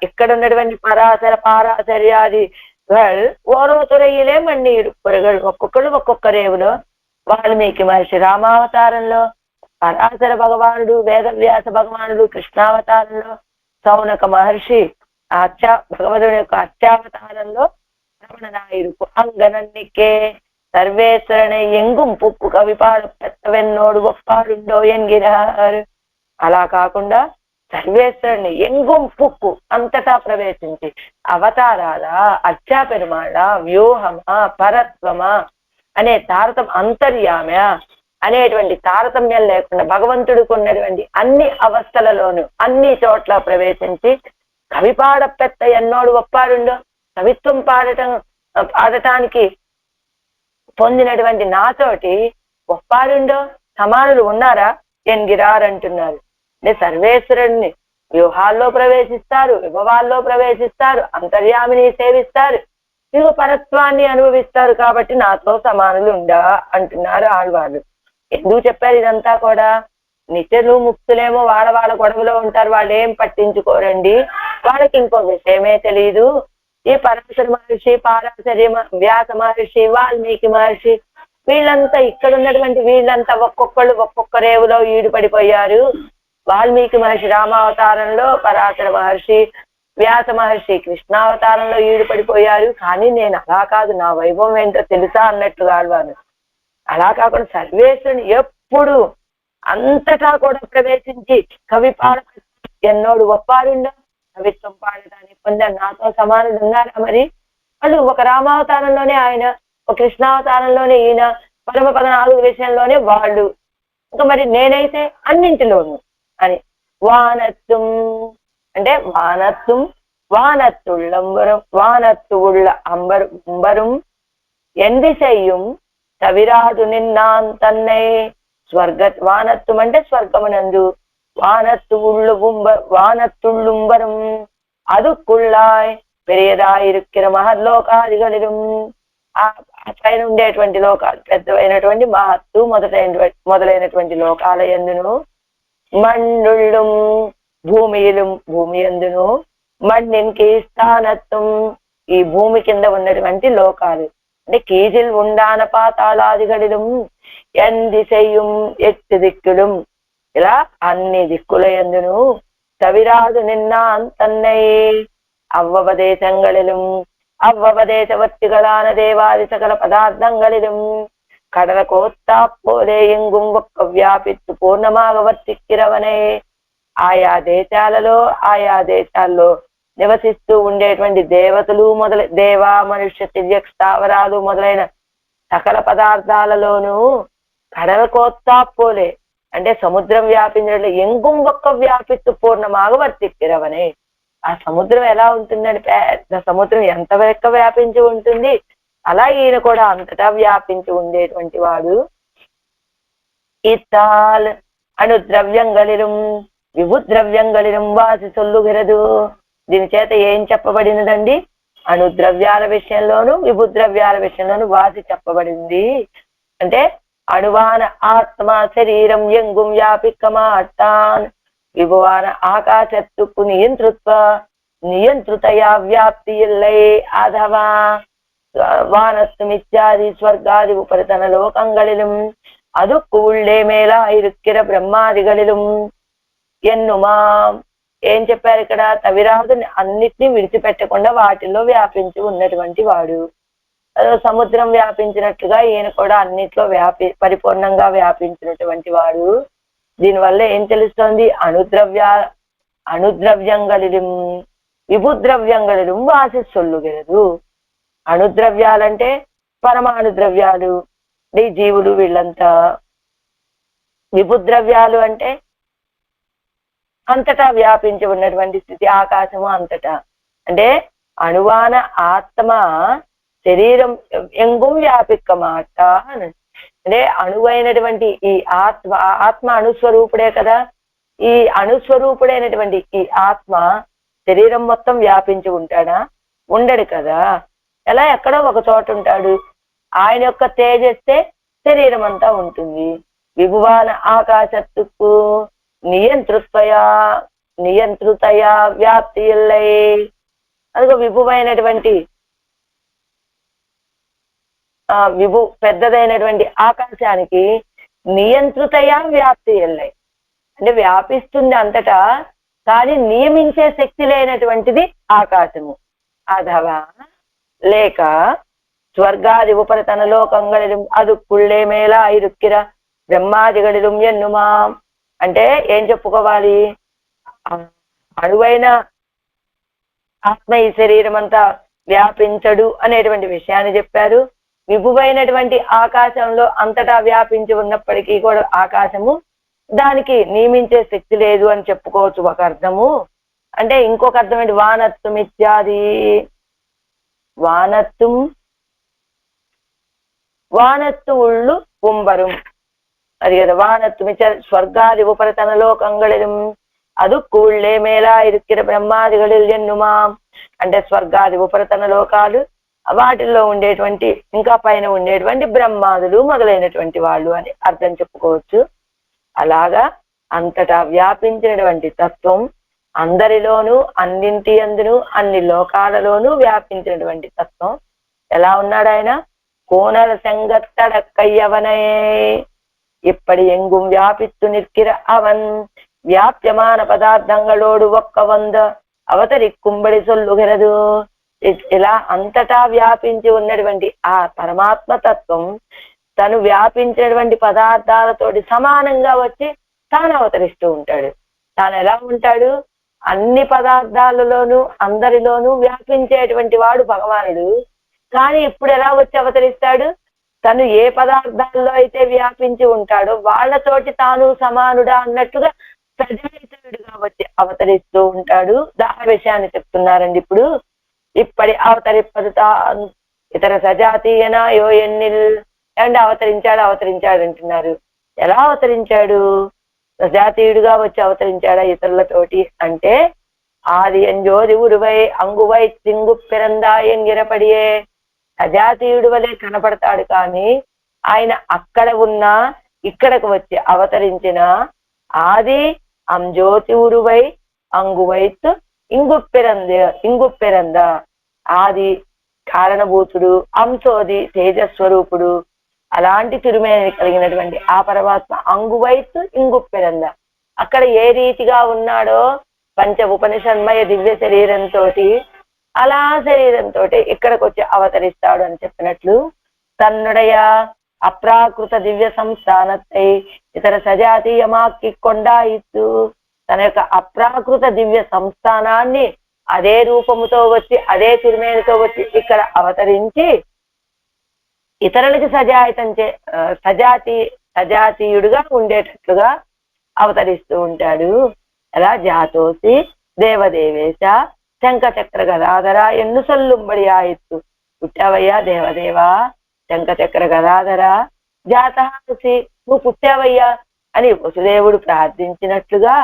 ఇక్కడ ఉన్నటువంటి పరాశర పారాశర్యాది ఓరో తురయిలే మళ్ళీ ఇరుపరుగలు. ఒక్కొక్కరు ఒక్కొక్క రేవులో. వాల్మీకి మహర్షి రామావతారంలో, పరాశర భగవానుడు వేదవ్యాస భగవానుడు కృష్ణావతారంలో, సౌనక మహర్షి భగవదుని యొక్క అర్చావతారంలో రమణనాయుడుకు అంగనన్నికే సర్వేశ్వరனை ఎంగుం పుక్కు కవిపాడు పెత్తవెన్నోడు ఒప్పాడుండో ఎన్గిరారు. అలా కాకుండా సర్వేశ్వరుని ఎంగుం పుక్కు అంతటా ప్రవేశించి అవతారాల, అర్చా పెరుమాళ, వ్యూహమా, పరత్వమా అనే అంతర్యామ అనేటువంటి తారతమ్యం లేకుండా భగవంతుడికి ఉన్నటువంటి అన్ని అవస్థలలోనూ అన్ని చోట్ల ప్రవేశించి కవిపాడ పెత్త ఎన్నోడు ఒప్పాడుండో, కవిత్వం పాడటానికి పొందినటువంటి నాతోటి ఒప్పాడుండో, సమానులు ఉన్నారా ఎన్గిరారంటున్నారు. అంటే సర్వేశ్వరుణ్ణి వ్యూహాల్లో ప్రవేశిస్తారు, విభవాల్లో ప్రవేశిస్తారు, అంతర్యామిని సేవిస్తారు, ఇదిగో పరత్వాన్ని అనుభవిస్తారు. కాబట్టి నాతో సమానులు ఉండా అంటున్నారు ఆళ్వాళ్ళు. ఎందుకు చెప్పారు ఇదంతా కూడా? నిత్యులు ముక్తులేమో వాళ్ళ గొడవలో ఉంటారు, వాళ్ళు ఏం పట్టించుకోరండి, వాళ్ళకి ఇంకో విషయమే తెలియదు. ఈ పరాశర మహర్షి, పారాశర్య వ్యాస మహర్షి, వాల్మీకి మహర్షి వీళ్ళంతా, ఇక్కడ ఉన్నటువంటి వీళ్ళంతా ఒక్కొక్కళ్ళు ఒక్కొక్క రేవులో ఈడుపడిపోయారు. వాల్మీకి మహర్షి రామావతారంలో, పరాశర మహర్షి వ్యాస మహర్షి కృష్ణావతారంలో ఈడుపడిపోయారు. కానీ నేను అలా కాదు, నా వైభవం ఏంటో తెలుసా అన్నట్టుగా ఆళ్వారు. అలా కాకుండా సర్వేశ్వరుని ఎప్పుడు అంతటా కూడా ప్రవేశించి కవి పాడ ఎన్నోడు ఒప్పాడుండో, కవిత్వం పాడటానికి పొందారు, నాతో సమానులు ఉన్నారా? మరి వాళ్ళు ఒక రామావతారంలోనే ఆయన, ఒక కృష్ణావతారంలోనే ఈయన, పరమపద 4 విషయంలోనే వాళ్ళు, ఇంకా మరి నేనైతే అన్నింటిలోనూ అని. వానత్తుం అంటే వానత్తుం, వానత్తుళ్ళంబరం, వానత్తు ఉళ్ళ అంబరం ఎంది చెయ్యం తవిరాదు నిన్నాన్ తన్నై. వానత్వం అంటే స్వర్గమునందు, వానత్తుళ్ళుంబరం அதுக்குள்ளாய் பெரியதாயிருக்கிற మహర్లోకాదిగలిరం. ఆ పైన ఉండేటువంటి లోకాలు, పెద్దవైనటువంటి మహత్తు మొదలైనటువంటి లోకాల యందును, మಣ್ಣుళ్ళుం భూమి యందును, మಣ್ணிన్కి స్థానత్వం ఈ భూమి కింద ఉన్నటువంటి లోకాలు అంటే కీజిల్ ఉండాన పాతాళాదిగడిలం ఎంది చెయ్యం 8 దిక్కులు. ఇలా అన్ని దిక్కుల యందును తవిరాదు నిన్నాన్ తన్నై அவ்வபதேசங்களிலும் அவ்வபதேசவர்த்திகளான தேவாதி சகல பதார்த்தங்களிலும் கடலகோத்தா போலே எங்கும் ఒక్క వ్యాపిత్తు పూర్ణమాగ వర్తిక్కిరవనే. ఆయా దేశాల్లో నివసిస్తూ ఉండేటువంటి దేవతలు దేవా మనుష్య తిర్యక్ స్థావరాలు మొదలైన సకల పదార్థాలలోనూ కడలకోత్తా పోలే అంటే సముద్రం వ్యాపించినట్లు ఎంగుం ఒక్క వ్యాపిత్తు పూర్ణమాగ వర్తిక్కిరవనే. ఆ సముద్రం ఎలా ఉంటుందని పెద్ద సముద్రం ఎంత వెక్క వ్యాపించి ఉంటుంది, అలా ఈయన కూడా అంతటా వ్యాపించి ఉండేటువంటి వాడు. ఇత్తాల్ అణుద్రవ్యంగళిరం విభుద్రవ్యంగళిరం వాసి సొల్లుగిరదు. దీని చేత ఏం చెప్పబడినదండి? అణుద్రవ్యాల విషయంలోను విభుద్రవ్యాల విషయంలోను వాసి చెప్పబడింది. అంటే అణువాన ఆత్మ శరీరం ఎంగుం వ్యాపికమాటాన్ విభువాన ఆకాశత్తుకు నియంత్రుతయా వ్యాప్తి ఇల్లై అథవా வானத்துமித்யாதி ஸ்வர்காதி உபரிதன லோகங்களிலும் அதுக்கு உள்ளே மேలా இருக்கிற బ్రహ్మాదిகளிலும் ఎన్నుమా. ఏం చెప్పారు ఇక్కడ? తవిరాదు అన్నిటినీ విడిచిపెట్టకుండా వాటిల్లో వ్యాపించి ఉన్నటువంటి వాడు. సముద్రం వ్యాపించినట్లుగా ఈయన కూడా అన్నిట్లో పరిపూర్ణంగా వ్యాపించినటువంటి వాడు. దీనివల్ల ఏం తెలుస్తోంది? అణుద్రవ్యంగళిലും విభుద్రవ్యంగళిலும் వాసి సొల్లుగెరదు. అణుద్రవ్యాలంటే పరమాణు ద్రవ్యాలు, జీవులు వీళ్ళంతా. విభుద్రవ్యాలు అంటే అంతటా వ్యాపించి ఉన్నటువంటి స్థితి, ఆకాశము అంతటా. అంటే అణువాన ఆత్మ శరీరం ఎంగుం వ్యాపికమాట. అంటే అణువైనటువంటి ఈ ఆత్మ అణుస్వరూపుడే కదా. ఈ అణుస్వరూపుడైనటువంటి ఈ ఆత్మ శరీరం మొత్తం వ్యాపించి ఉంటాడా? ఉండడు కదా. ఎలా? ఎక్కడో ఒక చోట ఉంటాడు. ఆయన యొక్క తేజస్సే శరీరం అంతా ఉంటుంది. విభువాన ఆకాశత్తుకు నియంత్రుతయా వ్యాప్తి ఇల్లై. అదిగో విభువైనటువంటి పెద్దదైనటువంటి ఆకాశానికి నియంత్రుతయా వ్యాప్తి ఇల్లై అంటే వ్యాపిస్తుంది అంతటా, కానీ నియమించే శక్తి లేనటువంటిది ఆకాశము. అథవా లేక స్వర్గాది ఉపరితన లోకంగళిலும் அதுக்குள்ளே மேலா இருக்கிற బ్రహ్మాదిகளிலும் ఎన్నుమా. అంటే ఏం చెప్పుకోవాలి? అణువైన ఆత్మ ఈ శరీరం అంతా వ్యాపించడు అనేటువంటి విషయాన్ని చెప్పారు. విభువైనటువంటి ఆకాశంలో అంతటా వ్యాపించి ఉన్నప్పటికీ కూడా ఆకాశము దానికి నియమించే శక్తి లేదు అని చెప్పుకోవచ్చు ఒక అర్థము. అంటే ఇంకొక అర్థం ఏంటి? వానత్వం ఇత్యాది. వానత్తు ఉళ్ళు కుంబరం, అది కదా. వానత్వం ఇత్యాది స్వర్గాది ఉపరితన లోకంగళిலும் அதுக்கு உள்ளே மேலா இருக்கிற బ్రహ్మాదిகளில் ఎన్నుమా. అంటే స్వర్గాది ఉపరితన లోకాలు, వాటిల్లో ఉండేటువంటి ఇంకా పైన ఉండేటువంటి బ్రహ్మాదులు మొదలైనటువంటి వాళ్ళు అని అర్థం చెప్పుకోవచ్చు. అలాగా అంతటా వ్యాపించినటువంటి తత్వం, అందరిలోనూ అన్నింటి అందును అన్ని లోకాలలోనూ వ్యాపించినటువంటి తత్వం. ఎలా ఉన్నాడు ఆయన? కోనల செங்கத்தடக்கையவனே இப்படி எங்கும் వ్యాపిత్తు நிற்கிற அவன் వ్యాప్యమాన పదార్థంగళోడు ఒక్క వంద అవతరిక్కుம்பడి సొల్లుగెరదు. ఇలా అంతటా వ్యాపించి ఉన్నటువంటి ఆ పరమాత్మ తత్వం తను వ్యాపించినటువంటి పదార్థాలతోటి సమానంగా వచ్చి తాను అవతరిస్తూ ఉంటాడు. తాను ఎలా ఉంటాడు? అన్ని పదార్థాలలోనూ అందరిలోనూ వ్యాపించేటువంటి వాడు భగవానుడు. కానీ ఇప్పుడు ఎలా వచ్చి అవతరిస్తాడు? తను ఏ పదార్థాల్లో అయితే వ్యాపించి ఉంటాడో వాళ్ళతోటి తాను సమానుడా అన్నట్టుగా సజాతీయుడుగా వచ్చి అవతరిస్తూ ఉంటాడు. దాని విషయాన్ని చెప్తున్నారండి ఇప్పుడు. ఇప్పటి అవతరిప్పదు ఇతర సజాతీయనా యో ఎన్నిల్ అండ్ అవతరించాడు అంటున్నారు. ఎలా అవతరించాడు? సజాతీయుడుగా వచ్చి అవతరించాడా ఇతరులతోటి అంటే, ఆది అంజోది ఉరువై అంగువై సింగు పిరందాయంగిరపడియే. సజాతీయుడు వలె కనపడతాడు, కానీ ఆయన అక్కడ ఉన్నా ఇక్కడకు వచ్చి అవతరించిన ఆది అంజోతి ఉరువై అంగువైత్ ఇంగుప్పెరంద. ఆది కారణభూతుడు, అంశోది తేజస్వరూపుడు, అలాంటి తిరుమేని కలిగినటువంటి ఆ పరమాత్మ అంగువైత్ ఇంగుప్పెరంద. అక్కడ ఏ రీతిగా ఉన్నాడో పంచ ఉపనిషన్మయ దివ్య శరీరంతో అలా శరీరంతో ఇక్కడికి వచ్చి అవతరిస్తాడు అని చెప్పినట్లు తన్నుడయ అప్రాకృత దివ్య సంస్థానத்தை ఇతర సజాతీయమాకి కొండాయిత్తు. తన యొక్క అప్రాకృత దివ్య సంస్థానాన్ని అదే రూపముతో వచ్చి అదే తిరుమేనితో వచ్చి ఇక్కడ అవతరించి ఇతరులకి సజాతీయుడుగా ఉండేటట్లుగా అవతరిస్తూ ఉంటాడు. అలా జాతోసి దేవదేవేశ శంఖచక్ర గదాధర ఎన్ను సొల్లుంబడి ఆయిత్తు. పుట్టావయ్యా దేవదేవా, శంఖచక్ర గదాధర, జాతసి నువ్వు పుట్టావయ్యా అని వసుదేవుడు ప్రార్థించినట్లుగా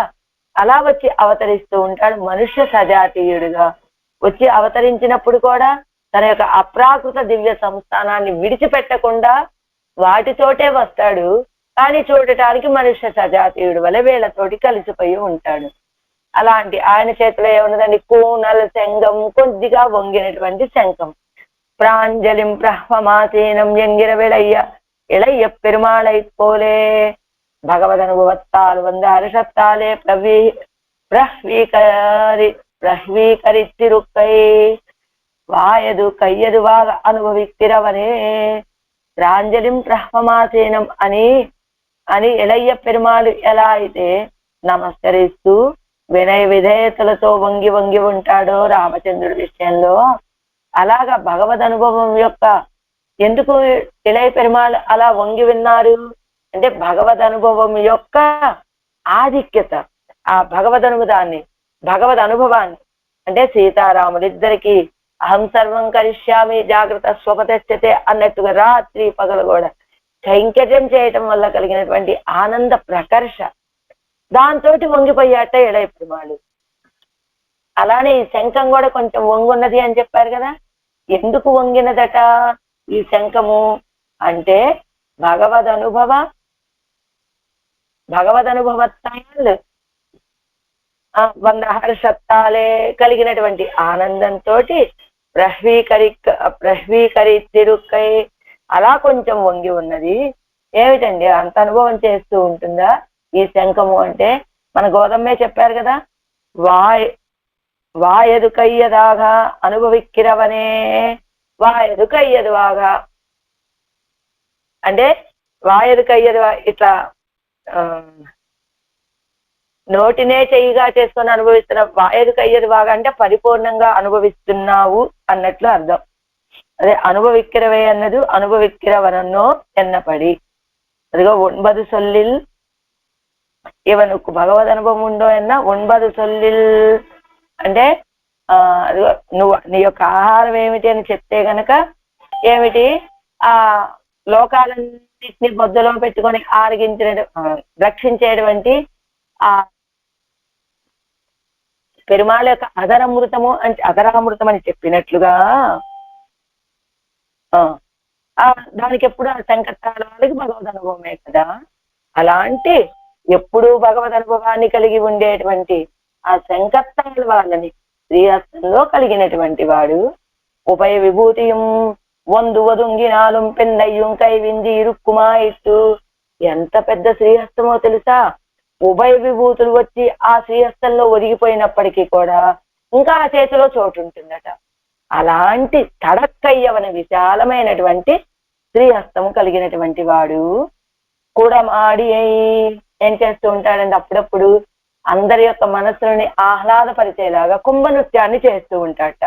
అలా వచ్చి అవతరిస్తూ ఉంటాడు. మనుష్య సజాతీయుడుగా వచ్చి అవతరించినప్పుడు కూడా తన యొక్క అప్రాకృత దివ్య సంస్థానాన్ని విడిచిపెట్టకుండా వాటితోటే వస్తాడు. కానీ చూడటానికి మనుష్య సజాతీయుడు వలె వీళ్ళతోటి కలిసిపోయి ఉంటాడు. అలాంటి ఆయన చేతిలో ఏమున్నదండి? కూనల శంఖం, కొద్దిగా వంగినటువంటి శంఖం. ప్రాంజలిం ప్రహ్వమాసీనం ఎంగిర ఇళయ్య పెరుమాళై పోలే భగవద్ అనుభవత్తాలు వంద హర్షత్తాలే ప్రహ్వీకరిచ్చిరుక్కై వాయదు కయ్యదువాగా అనుభవిక్తిరవనే. ప్రాంజలిం ప్రహ్వమాసీనం అని ఇళయ్య పెరుమాళు ఎలా అయితే నమస్కరిస్తూ వినయ విధేయతలతో వంగి వంగి ఉంటాడో రామచంద్రుడి విషయంలో, అలాగా భగవద్ అనుభవం యొక్క ఎందుకు ఇళయ పెరుమాళ్ అలా వంగి విన్నారు అంటే భగవద్ అనుభవం యొక్క ఆధిక్యత, ఆ భగవద్ అనుభవాన్ని అంటే సీతారాములిద్దరికి అహం సర్వం కరిష్యామి జాగ్రత్త స్వపతిష్టతే అన్నట్టుగా రాత్రి పగలు కూడా కైంకర్యం చేయటం వల్ల కలిగినటువంటి ఆనంద ప్రకర్ష, దాంతో వంగిపోయాట ఇళయ పెరుమాళ్. అలానే ఈ శంఖం కూడా కొంచెం వంగున్నది అని చెప్పారు కదా. ఎందుకు వంగినదట ఈ శంఖము అంటే భగవద్ అనుభవత్తాలు వంద హర్షత్తాలే కలిగినటువంటి ఆనందంతో ప్రహ్వీకరితిరుక్కై అలా కొంచెం వంగి ఉన్నది. ఏమిటండి అంత అనుభవం చేస్తూ ఉంటుందా ఈ శంఖము అంటే? మన గోదమ్మే చెప్పారు కదా, వాయదుకయ్యదాగా అనుభవిక్కిరవనే. వాయదుకయ్యదువాగా అంటే వాయదుకయ్యదు ఇట్లా నోటినే చెయ్యిగా చేసుకొని అనుభవిస్తున్న వాయదుకయ్యదువాగా అంటే పరిపూర్ణంగా అనుభవిస్తున్నావు అన్నట్లు అర్థం. అదే అనుభవిక్కిరవే అన్నది అనుభవిక్కిరవనన్నో ఎన్నపడి. అదిగో 9 సొల్లిల్ ఇవనుకు భగవద్ అనుభవం ఉండో అన్న 9 సొల్లిల్ అంటే అదిగో నువ్వు నీ యొక్క ఆహారం ఏమిటి అని చెప్తే గనక ఏమిటి? ఆ లోకాలన్నిటిని బొద్దలో పెట్టుకొని రక్షించేటువంటి ఆ పెరుమాళ్ యొక్క అధరామృతం అని చెప్పినట్లుగా దానికి ఎప్పుడు ఆ సంకటాల వాళ్ళకి భగవద్ అనుభవమే కదా. అలాంటి ఎప్పుడూ భగవద్ అనుభవాన్ని కలిగి ఉండేటువంటి ఆ సంకటాల వాళ్ళని శ్రీహస్తంలో కలిగినటువంటి వాడు ఉభయ విభూతియం వందు వదుంగినాలం పెన్నయ్యం కైవింది ఇరుక్కుమాయిట్టు. ఎంత పెద్ద శ్రీహస్తమో తెలుసా? ఉభయ విభూతులు వచ్చి ఆ శ్రీహస్తంలో ఒదిగిపోయినప్పటికీ కూడా ఇంకా ఆ చేతిలో చోటు ఉంటుందట. అలాంటి తడక్కయ్యవన విశాలమైనటువంటి శ్రీహస్తము కలిగినటువంటి వాడు కూడా మాడి ఏం చేస్తూ ఉంటాడంటే అప్పుడప్పుడు అందరి యొక్క మనస్సుని ఆహ్లాదపరిచేలాగా కుంభ నృత్యాన్ని చేస్తూ ఉంటాడట.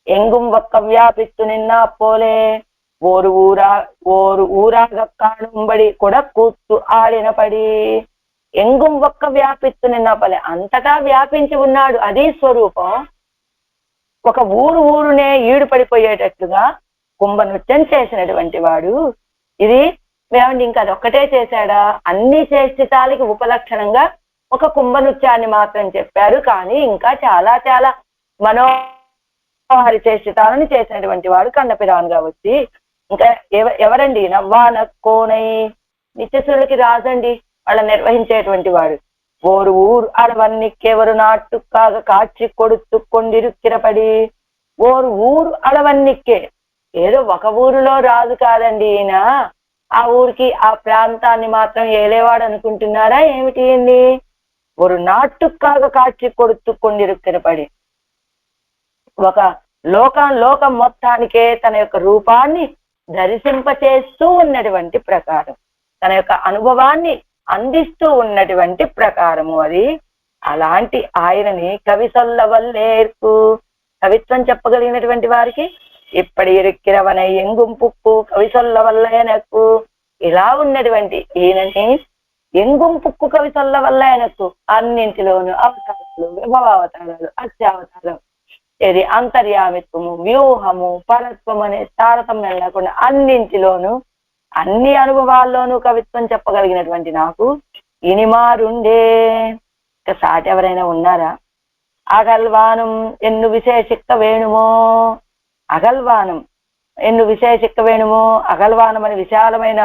ఎంగుం ఒక్క వ్యాపిస్తూ నిన్న పోలే ఓరు ఊరాగ కాణుంబడి కూడా కూత్తు ఆడినపడి. ఎంగుం ఒక్క వ్యాపిస్తూ నిన్న పోలే అంతటా వ్యాపించి ఉన్నాడు, అది స్వరూపం. ఒక ఊరునే ఈడుపడిపోయేటట్లుగా కుంభ నృత్యం చేసినటువంటి వాడు. ఇది ఏమండి ఇంకా అదొక్కటే చేశాడా? అన్ని చేష్టితాలకి ఉపలక్షణంగా ఒక కుంభ నృత్యాన్ని మాత్రం చెప్పారు, కానీ ఇంకా చాలా చాలా మనోహరి చేష్టితాలను చేసినటువంటి వాడు కన్నపిరానుగా వచ్చి ఇంకా ఎవరండి? నవ్వాన కోనై నిత్యసురులకి రాజండి, వాళ్ళ నిర్వహించేటువంటి వాడు. ఓరు ఊరు అడవన్నిక్కెవరు నాట్టుకాగా కాచి కొడుతు కొండిరుక్కిరపడి. ఓరు ఊరు అడవన్నిక్కే, ఏదో ఒక ఊరిలో రాజు కాదండి ఈయన, ఆ ఊరికి ఆ ప్రాంతాన్ని మాత్రం ఏలేవాడు అనుకుంటున్నారా ఏమిటి? ఒక నాట్టుకాగా కాచి కొడుతు కొండిరుక్కిరపడి ఒక లోకం మొత్తానికే తన యొక్క రూపాన్ని దర్శింపచేస్తూ ఉన్నటువంటి ప్రకారం, తన యొక్క అనుభవాన్ని అందిస్తూ ఉన్నటువంటి ప్రకారము అది. అలాంటి ఆయనని కవి సొల్లవల్లేర్కు, కవిత్వం చెప్పగలిగినటువంటి వారికి ఇప్పటి ఇరుక్కిరవన ఎంగుంపుక్కు కవి సొల్లవల్ల ఎనక్కు, ఇలా ఉన్నటువంటి ఈయనని ఎంగుంపుక్కు కవి సొల్లవల్ల ఎనక్కు, అన్నింటిలోనూ అవతారాలు, విభవావతారాలు, అత్యావతారం, ఇది అంతర్యామిత్వము, వ్యూహము, పరత్వం అనే తారతమ్యం లేకుండా అన్నింటిలోనూ అన్ని అనుభవాల్లోనూ కవిత్వం చెప్పగలిగినటువంటి నాకు ఇనిమారుండే, ఇక సాటి ఎవరైనా ఉన్నారా? అగల్వానం ఎన్ను విశేషిక్క వేణుమో, అగల్వానం ఎన్ను విశేషిక్క వేణుమో, అగల్వానం అని విశాలమైన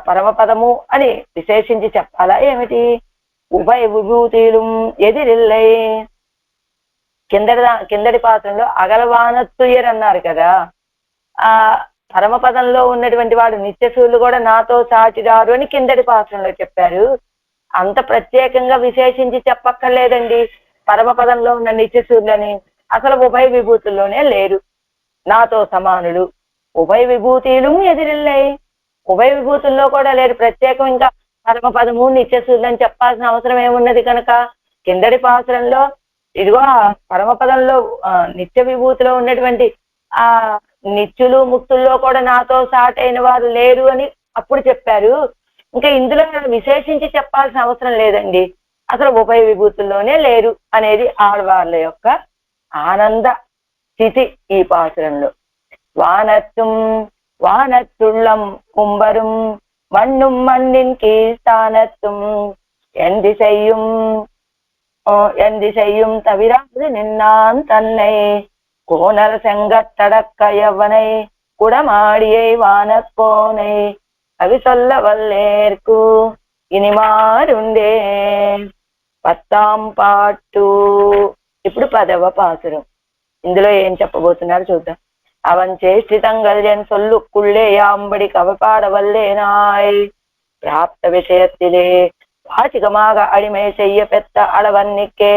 పరమపదము అని విశేషించి చెప్పాలా ఏమిటి? ఉభయ విభూతిలు ఎదిరిల్లై, కిందటి పాత్రలో అగల్వానత్తుయ్యర్ అన్నారు కదా, ఆ పరమపదంలో ఉన్నటువంటి వాడు నిత్యసూర్యులు కూడా నాతో సాటిరారు అని కిందటి పాత్రలో చెప్పారు. అంత ప్రత్యేకంగా విశేషించి చెప్పక్కర్లేదండి పరమపదంలో ఉన్న నిత్యసూర్యులని. అసలు ఉభయ విభూతుల్లోనే లేరు, నాతో సమానులు. ఉభయ విభూతిలు ఎదిరిల్లాయి, ఉభయ విభూతుల్లో కూడా లేరు. ప్రత్యేకం ఇంకా పరమపదము నిత్యసూర్యులు అని చెప్పాల్సిన అవసరం ఏమున్నది కనుక కిందటి పాత్రలో ఇదిగో పరమపదంలో నిత్య విభూతిలో ఉన్నటువంటి ఆ నిత్యులు ముక్తుల్లో కూడా నాతో సాటైన వారు లేరు అని అప్పుడు చెప్పారు. ఇంకా ఇందులో విశేషించి చెప్పాల్సిన అవసరం లేదండి, అసలు ఉభయ విభూతుల్లోనే లేరు అనేది ఆళ్వార్ల యొక్క ఆనంద స్థితి ఈ పాత్రంలో. వానత్తుళ్ళం కుంబరుం మన్నుం మన్నిన్ కీర్తానత్తుం ఎందిசையும் தவிராது நின்னான் தன்னை கோணல் செங்கத்தடக்கையவனை குடமாடியை வானக்கோனை అవి సొల్లవల్లేర్కు ఇనిమారుండే. 10వ పాటు. ఇప్పుడు 10వ పాసురం. ఇందులో ఏం చెప్పబోతున్నారు చూద్దాం. அவன் சேஷ்டிதங்கள்யன் சொல்லுக்குள்ளே யாம்படி கவப்பாடவல்லேனாய், பிராப்த விஷயத்திலே வாச்சிகமாக அடிமை செய்ய பெற்ற அளவன்னிக்கே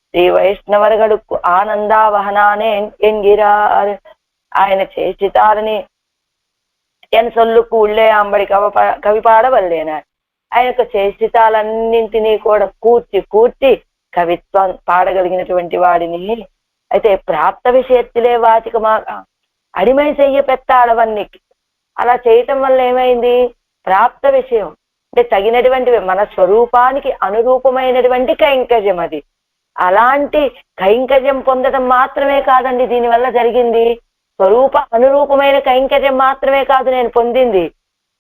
ஸ்ரீ వైష్ణవర్களுக்கு ఆనందావహనానేన్ ఎన్గిరార్. ఆయన చేష్టితాలని ఎన్ సొల్లుకు ఉళ్ళే అంబడి కవి పాడవల్లేనా, ఆయన యొక్క చేష్టితాలన్నింటినీ కూడా కూర్చి కవిత్వం పాడగలిగినటువంటి వాడిని. అయితే ప్రాప్త విషయత్తులే వాచికమాగా అడిమై చెయ్య పెట్టాడవన్నికి, అలా చేయటం వల్ల ఏమైంది? ప్రాప్త విషయం అంటే తగినటువంటి మన స్వరూపానికి అనురూపమైనటువంటి కైంకర్యం అది. అలాంటి కైంకర్యం పొందడం మాత్రమే కాదండి దీనివల్ల జరిగింది, స్వరూప అనురూపమైన కైంకర్యం మాత్రమే కాదు నేను పొందింది.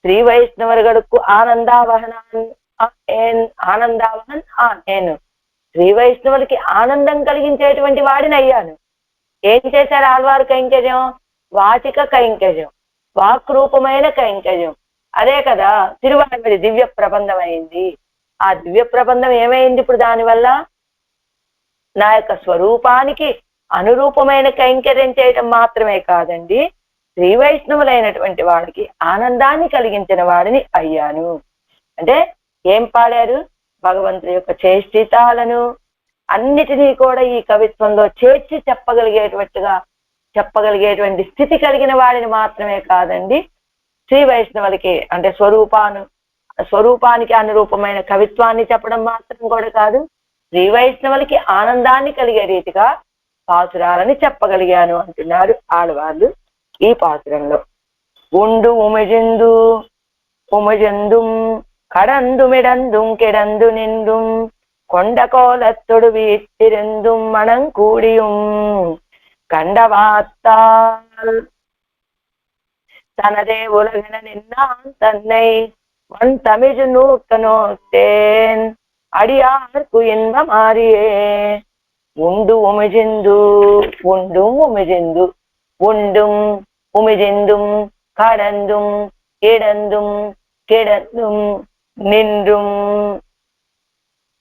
శ్రీ వైష్ణవర్గడుకు ఆనందావహన్ నేను శ్రీ వైష్ణవులకి ఆనందం కలిగించేటువంటి వాడిని అయ్యాను. ఏం చేశారు ఆళ్వారు కైంకర్యం? వాచిక కైంకర్యం, వాక్రూపమైన కైంకర్యం. అదే కదా తిరువాయిమడి దివ్య ప్రబంధం అయింది. ఆ దివ్య ప్రబంధం ఏమైంది ఇప్పుడు? దానివల్ల నా యొక్క స్వరూపానికి అనురూపమైన కైంకర్యం చేయటం మాత్రమే కాదండి, శ్రీ వైష్ణవులైనటువంటి వాడికి ఆనందాన్ని కలిగించిన వాడిని అయ్యాను. అంటే ఏం పాడారు? భగవంతుడి యొక్క చేష్టితాలను అన్నిటినీ కూడా ఈ కవిత్వంలో చేర్చి చెప్పగలిగేటువంటి స్థితి కలిగిన వాడిని మాత్రమే కాదండి, శ్రీ వైష్ణవులకి అంటే స్వరూపానికి అనురూపమైన కవిత్వాన్ని చెప్పడం మాత్రం కూడా కాదు, శ్రీ వైష్ణవులకి ఆనందాన్ని కలిగే రీతిగా పాసురాలని చెప్పగలిగాను అంటున్నారు ఆడవాళ్ళు ఈ పాసురంలో. ఉండు ఉమజందుం கடந்து மிடந்தும் கிடந்து நின்றும் கொண்ட கோலத்தொடு வீட்டிருந்தும் மணங்கூடியும் கண்டவாத்தால் தனதே உலகென நின்னான் தன்னை மண் தமிழ் நூக்க நோத்தேன் அடியார்க்கு இன்பம் மாறியே. உண்டும் உமிஜிந்தும் கடந்தும் కిడந்துం నిండ్రుం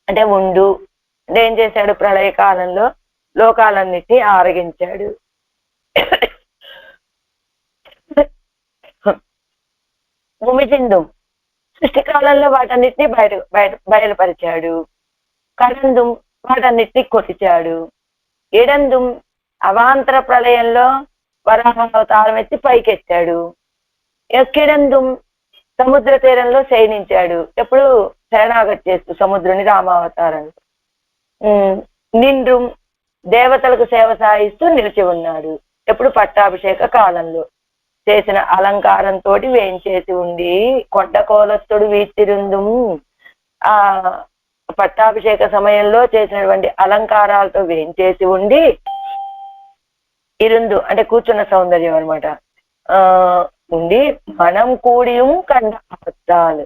అంటే ఉండు అంటే ఏం చేశాడు? ప్రళయకాలంలో లోకాలన్నిటినీ ఆరగించాడు. ఉమిజిందు సృష్టికాలంలో వాటన్నిటినీ బయలుపరిచాడు. కడందుం వాటన్నిటినీ కొట్టించాడు. ఇడందుం అవాంతర ప్రళయంలో వరాహ అవతారం ఎత్తి పైకెత్తాడు. ఎక్కిడందుం సముద్ర తీరంలో శయనించాడు. ఎప్పుడు శరణాగతి చేస్తూ సముద్రుని రామావతారం. నిండ్రుం దేవతలకు సేవ సాయిస్తూ నిలిచి ఉన్నాడు. ఎప్పుడు పట్టాభిషేక కాలంలో చేసిన అలంకారంతో వేయించేసి ఉండి కొడ్డకోలత్తుడు వీతిరుందుం ఆ పట్టాభిషేక సమయంలో చేసినటువంటి అలంకారాలతో వేయించేసి ఉండి ఇరుందు అంటే కూర్చున్న సౌందర్యం అనమాట. ఉండి మనం కూడియం కండ అబద్ధాలు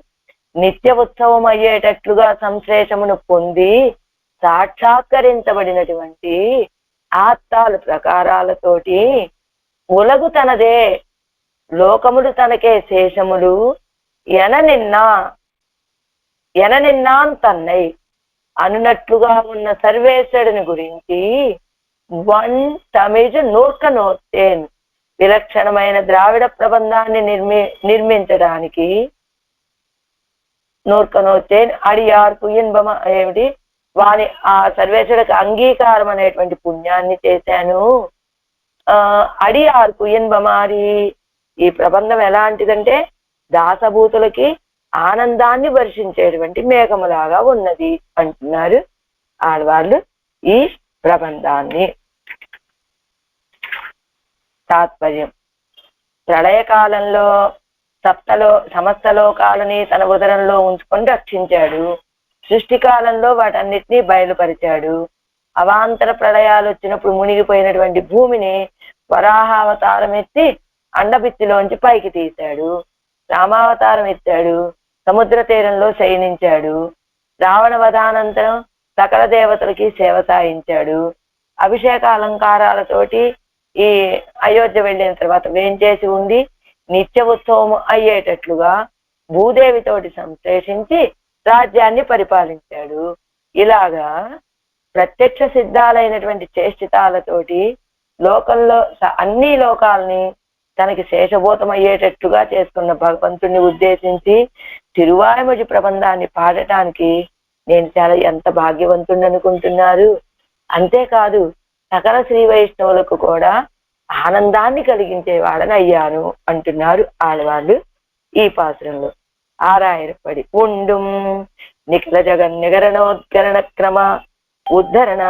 నిత్య ఉత్సవం అయ్యేటట్లుగా సంశ్లేషమును పొంది సాక్షాత్కరించబడినటువంటి ఆత్తాలు ప్రకారాలతోటి ఉలగు తనదే లోకములు తనకే శేషములు ఎననిన్నాన్ తన్నై అన్నట్లుగా ఉన్న సర్వేశ్వరుని గురించి వన్ తమిజు నోర్తేన్ విలక్షణమైన ద్రావిడ ప్రబంధాన్ని నిర్మించడానికి నోర్తేన్ అడియార్పు ఇన్బమ ఏమిటి వాని ఆ సర్వేశ్వరుడికి అంగీకారం అనేటువంటి పుణ్యాన్ని చేశాను. అడియార్పు ఇన్బమారి ఈ ప్రబంధం ఎలాంటిదంటే దాసభూతులకి ఆనందాన్ని వర్షించేటువంటి మేఘములాగా ఉన్నది అంటున్నారు ఆడవాళ్ళు ఈ ప్రబంధాన్ని. తాత్పర్యం: ప్రళయకాలంలో సమస్త లోకాలని తన ఉదరంలో ఉంచుకొని రక్షించాడు. సృష్టి కాలంలో వాటన్నిటినీ బయలుపరిచాడు. అవాంతర ప్రళయాలు వచ్చినప్పుడు మునిగిపోయినటువంటి భూమిని వరాహావతారం ఎత్తి అండబిత్తిలోంచి పైకి తీశాడు. రామావతారం ఎత్తాడు. సముద్ర తీరంలో శయనించాడు. రావణ వధానంతరం సకల దేవతలకి సేవ సాయించాడు. అభిషేక అలంకారాలతోటి ఈ అయోధ్య వెళ్ళిన తర్వాత వేంచేసి ఉండి నిత్య ఉత్సవం అయ్యేటట్లుగా భూదేవితోటి సంశ్లేషించి రాజ్యాన్ని పరిపాలించాడు. ఇలాగా ప్రత్యక్ష సిద్ధాలైనటువంటి చేష్టితాలతోటి లోకంలో అన్ని లోకాలని తనకి శేషభూతం అయ్యేటట్లుగా చేసుకున్న భగవంతుణ్ణి ఉద్దేశించి తిరువాయిమొഴി ప్రబంధాన్ని పాడటానికి నేను చాలా ఎంత భాగ్యవంతుణ్ణి అనుకుంటున్నారు. అంతేకాదు సకల శ్రీ వైష్ణవులకు కూడా ఆనందాన్ని కలిగించేవాడని అయ్యాను అంటున్నారు ఆడవాళ్ళు ఈ పాత్రంలో. ఆరాయరపడి ఉండుం నిఖిల జగన్నిగరణోద్గరణ క్రమ ఉద్ధరణ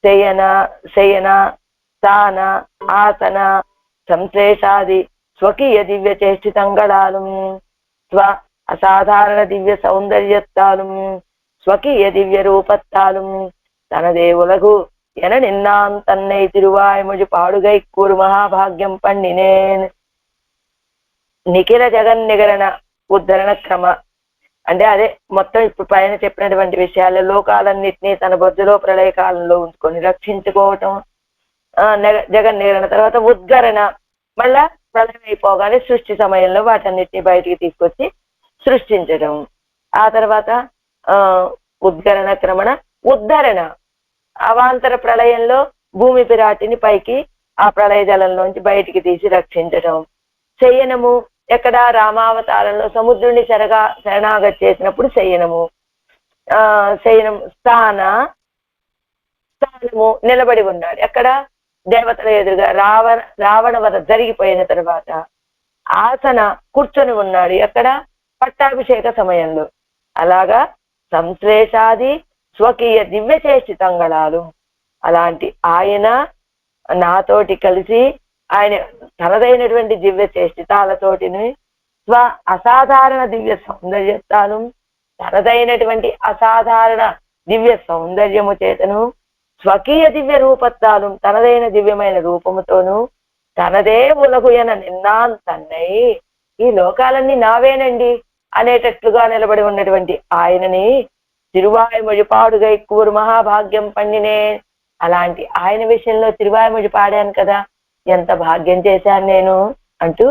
శయన స్థాన ఆసన సంశ్లేషాది స్వకీయ దివ్య చేష్టితంగళాలు స్వ అసాధారణ దివ్య సౌందర్యత్తాలు స్వకీయ దివ్య రూపత్తాలు తనదే ఉలగు ఎన నిన్నాన్ తన్నై తిరువాయిమొഴി పాడుగై కూరు మహాభాగ్యం పండినేన్. నిఖిల జగన్నిగరణ ఉద్ధరణ క్రమ అంటే అదే మొత్తం ఇప్పుడు పైన చెప్పినటువంటి విషయాలు లోకాలన్నింటినీ తన బొజ్జులో ప్రళయకాలంలో ఉంచుకొని రక్షించుకోవటం. జగన్నిగరణ తర్వాత ఉద్గరణ మళ్ళా ప్రళయం అయిపోగానే సృష్టి సమయంలో వాటన్నిటిని బయటికి తీసుకొచ్చి సృష్టించడం. ఆ తర్వాత ఉద్గరణ క్రమణ ఉద్ధరణ అవాంతర ప్రళయంలో భూమి పిరాటిని పైకి ఆ ప్రళయ జలంలోంచి బయటికి తీసి రక్షించడం. శయనము ఎక్కడ రామావతారంలో సముద్రుని శరణాగతి చేసినప్పుడు శయనము. శయనం స్థానము నిలబడి ఉన్నాడు. ఎక్కడ దేవతల ఎదురుగా రావణ వధ జరిగిపోయిన తర్వాత. ఆసన కూర్చొని ఉన్నాడు. ఎక్కడ పట్టాభిషేక సమయంలో. అలాగా సంశ్లేషాది స్వకీయ దివ్య చేష్టితంగళాలు అలాంటి ఆయన నాతోటి కలిసి ఆయన తనదైనటువంటి దివ్య చేష్టితాలతోటిని స్వ అసాధారణ దివ్య సౌందర్యతాను తనదైనటువంటి అసాధారణ దివ్య సౌందర్యము చేతను స్వకీయ దివ్య రూపత్తాలు తనదైన దివ్యమైన రూపముతోను తనదే ఉలగుయన నిన్నాన్ తన్నై ఈ లోకాలన్నీ నావేనండి అనేటట్లుగా నిలబడి ఉన్నటువంటి ఆయనని తిరువాయిమొഴി పాడుగై కూరు మహాభాగ్యం పండినే. అలాంటి ఆయన విషయంలో తిరువాయిమొഴി పాడాను కదా, ఎంత భాగ్యం చేశాను నేను అంటూ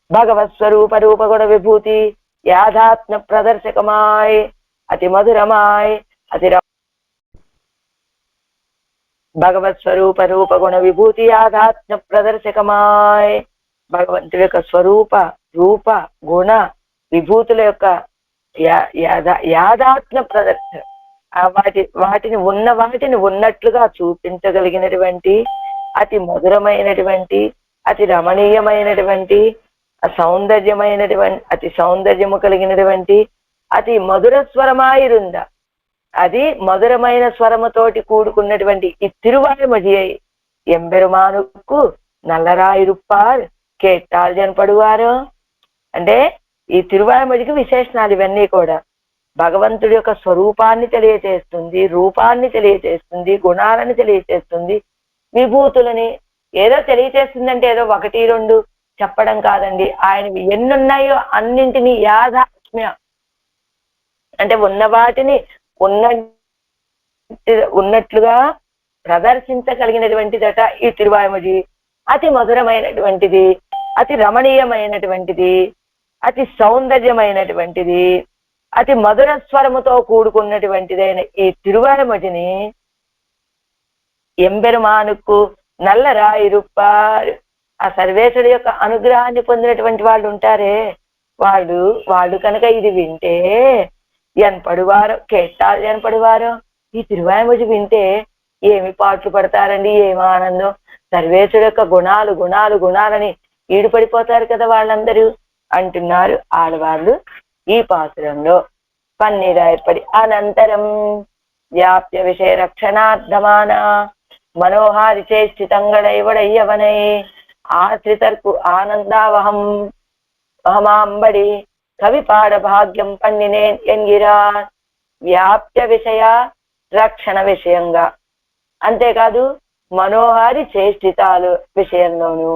భగవత్ స్వరూప రూపగుణ విభూతి యాథాత్మ ప్రదర్శకమాయ్ అతి మధురమాయ్ భగవత్ స్వరూప రూపగుణ విభూతి యాథాత్మ ప్రదర్శకమాయ్ భగవంతుడి యొక్క స్వరూప రూప గుణ విభూతుల యొక్క యాథాత్మ ప్రదర్శన వాటిని ఉన్నట్లుగా చూపించగలిగినటువంటి అతి మధురమైనటువంటి అతి రమణీయమైనటువంటి సౌందర్యమైనటువంటి అతి సౌందర్యము కలిగినటువంటి అతి మధుర స్వరమాయిరుంద, అది మధురమైన స్వరముతోటి కూడుకున్నటువంటి ఈ తిరువాయుమొழியை ఎంబెరుమానుకు నల్లరాయిరుప్పార్ కేట్టాల్ జనపడువారు. అంటే ఈ తిరువాయుమొழிకి విశేషణాలు ఇవన్నీ కూడా భగవంతుడి యొక్క స్వరూపాన్ని తెలియచేస్తుంది, రూపాన్ని తెలియచేస్తుంది, గుణాలను తెలియచేస్తుంది, విభూతులని ఏదో తెలియచేస్తుందంటే ఏదో ఒకటి రెండు చెప్పడం కాదండి. ఆయనవి ఎన్నున్నాయో అన్నింటినీ యాథాత్మ్య అంటే ఉన్న వాటిని ఉన్నట్లుగా ప్రదర్శించగలిగినటువంటిదట ఈ తిరువాయుమొഴి. అతి మధురమైనటువంటిది, అతి రమణీయమైనటువంటిది, అతి సౌందర్యమైనటువంటిది, అతి మధుర స్వరముతో కూడుకున్నటువంటిదైన ఈ తిరువాయుమొழிని ఎంబెరుమానుకు నల్లరాయిరుప్పారు, ఆ సర్వేశ్వరుడి యొక్క అనుగ్రహాన్ని పొందినటువంటి వాళ్ళు ఉంటారే, వాళ్ళు కనుక ఇది వింటే ఎనపడువారో కేట్టాలు ఎనపడువారో, ఈ తిరువాయుమొഴి వింటే ఏమి పాటలు పడతారండి, ఏమి ఆనందం. సర్వేశ్వరుడు యొక్క గుణాలు గుణాలు గుణాలని ఈడుపడిపోతారు కదా వాళ్ళందరూ అంటున్నారు ఆడవాళ్ళు ఈ పాసురంలో. పన్నీరాయపడి అనంతరం వ్యాప్య విషయ రక్షణార్థమాన మనోహారి చేష్టితంగడైవడయ్యవనై ఆశ్రితర్కు ఆనందావహం అహమాంబడి కవి పాడ భాగ్యం పండినేన్ ఎన్గిరాన్. వ్యాప్య విషయ రక్షణ విషయంగా, అంతేకాదు మనోహారి చేష్టితాలు విషయంలోనూ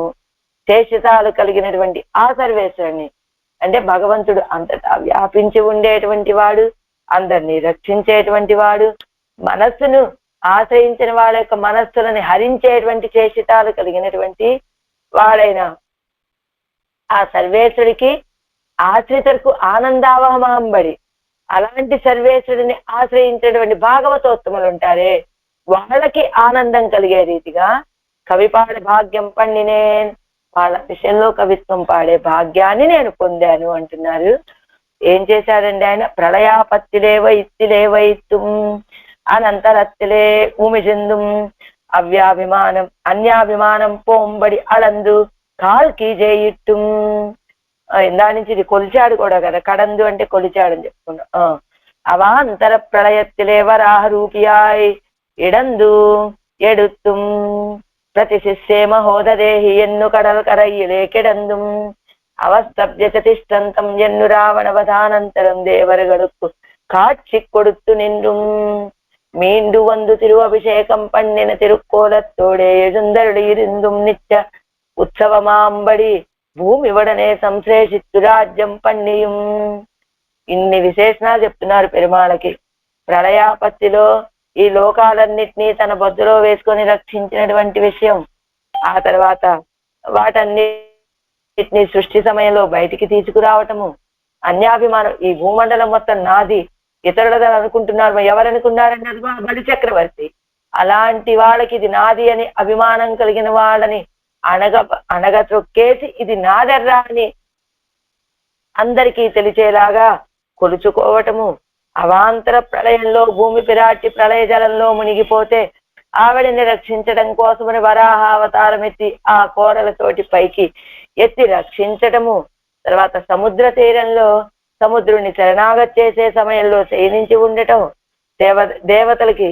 చేష్టితాలు కలిగినటువంటి ఆ సర్వేశ్వరుని అంటే భగవంతుడు అంతటా వ్యాపించి ఉండేటువంటి వాడు, అందరినీ రక్షించేటువంటి వాడు, మనస్సును ఆశ్రయించిన వాళ్ళ యొక్క మనస్సులని హరించేటువంటి చేష్టితాలు కలిగినటువంటి వాడైన ఆ సర్వేశ్వరుడికి ఆశ్రితకు ఆనందావహమాంబడి, అలాంటి సర్వేశ్వరుడిని ఆశ్రయించేటువంటి భాగవతోత్తములు ఉంటారే వాళ్ళకి ఆనందం కలిగే రీతిగా కవిపాడ భాగ్యం పండినేన్, వాళ్ళ విషయంలో కవిత్వం పాడే భాగ్యాన్ని నేను పొందాను అంటున్నారు. ఏం చేశాడండి ఆయన? ప్రళయాపత్తిలేవ ఇత్తిలేవ ఇత్తుం అనంతరత్తిలే ఉమిజందుం అవ్యాభిమానం అన్యాభిమానం పోంబడి అళందు కాల్కి జయిట్టుం. ఇందా నుంచి ఇది కొలిచాడు కూడా కదా, కడందు అంటే కొలిచాడని చెప్పుకున్నాం. అవాంతర ప్రళయత్తిలే వరాహ రూపియాయ్ ఇడందు ఎడుత్తుం ప్రతిశిష్యే మహోదదేహి ఎన్ను కడల్ కరయ్యలే కిడందుం అవస్తభ్యత తిష్టంతం ఎన్ను రావణవధానంతరం దేవరగడుక్కు కాட்சி கொடுத்து நின்றும் மீண்டு வந்து திருவபிஷேகம் பண்ணின திருக்கோலத்தோடே எழுந்தருளி இருந்தும் நிత్య ఉత్సవమాంబడి భూమి వడనే సంశ్లేషిత్తు రాజ్యం పన్నియం. ఇన్ని విశేషణాలు చెప్తున్నారు పెరుమాళకి. ప్రళయాపత్తిలో ఈ లోకాలన్నిటినీ తన బొద్దులో వేసుకొని రక్షించినటువంటి విషయం, ఆ తర్వాత వాటన్నిటిని సృష్టి సమయంలో బయటికి తీసుకురావటము, అన్యాభిమానం, ఈ భూమండలం మొత్తం నాది ఇతరులదని అనుకుంటున్నారు, ఎవరనుకున్నారని అది బలి చక్రవర్తి, అలాంటి వాళ్ళకి ఇది నాది అని అభిమానం కలిగిన వాళ్ళని అనగత్రొక్కేసి ఇది నాదర్రా అని అందరికీ తెలిసేలాగా కొలుచుకోవటము. అవాంతర ప్రళయంలో భూమి పిరాటి ప్రళయ జలంలో మునిగిపోతే ఆవిడని రక్షించడం కోసమని వరాహ అవతారం ఎత్తి ఆ కోరలతోటి పైకి ఎత్తి రక్షించటము. తర్వాత సముద్ర తీరంలో సముద్రుని శరణాగతి చేసే సమయంలో శయనించి ఉండటం, దేవతలకి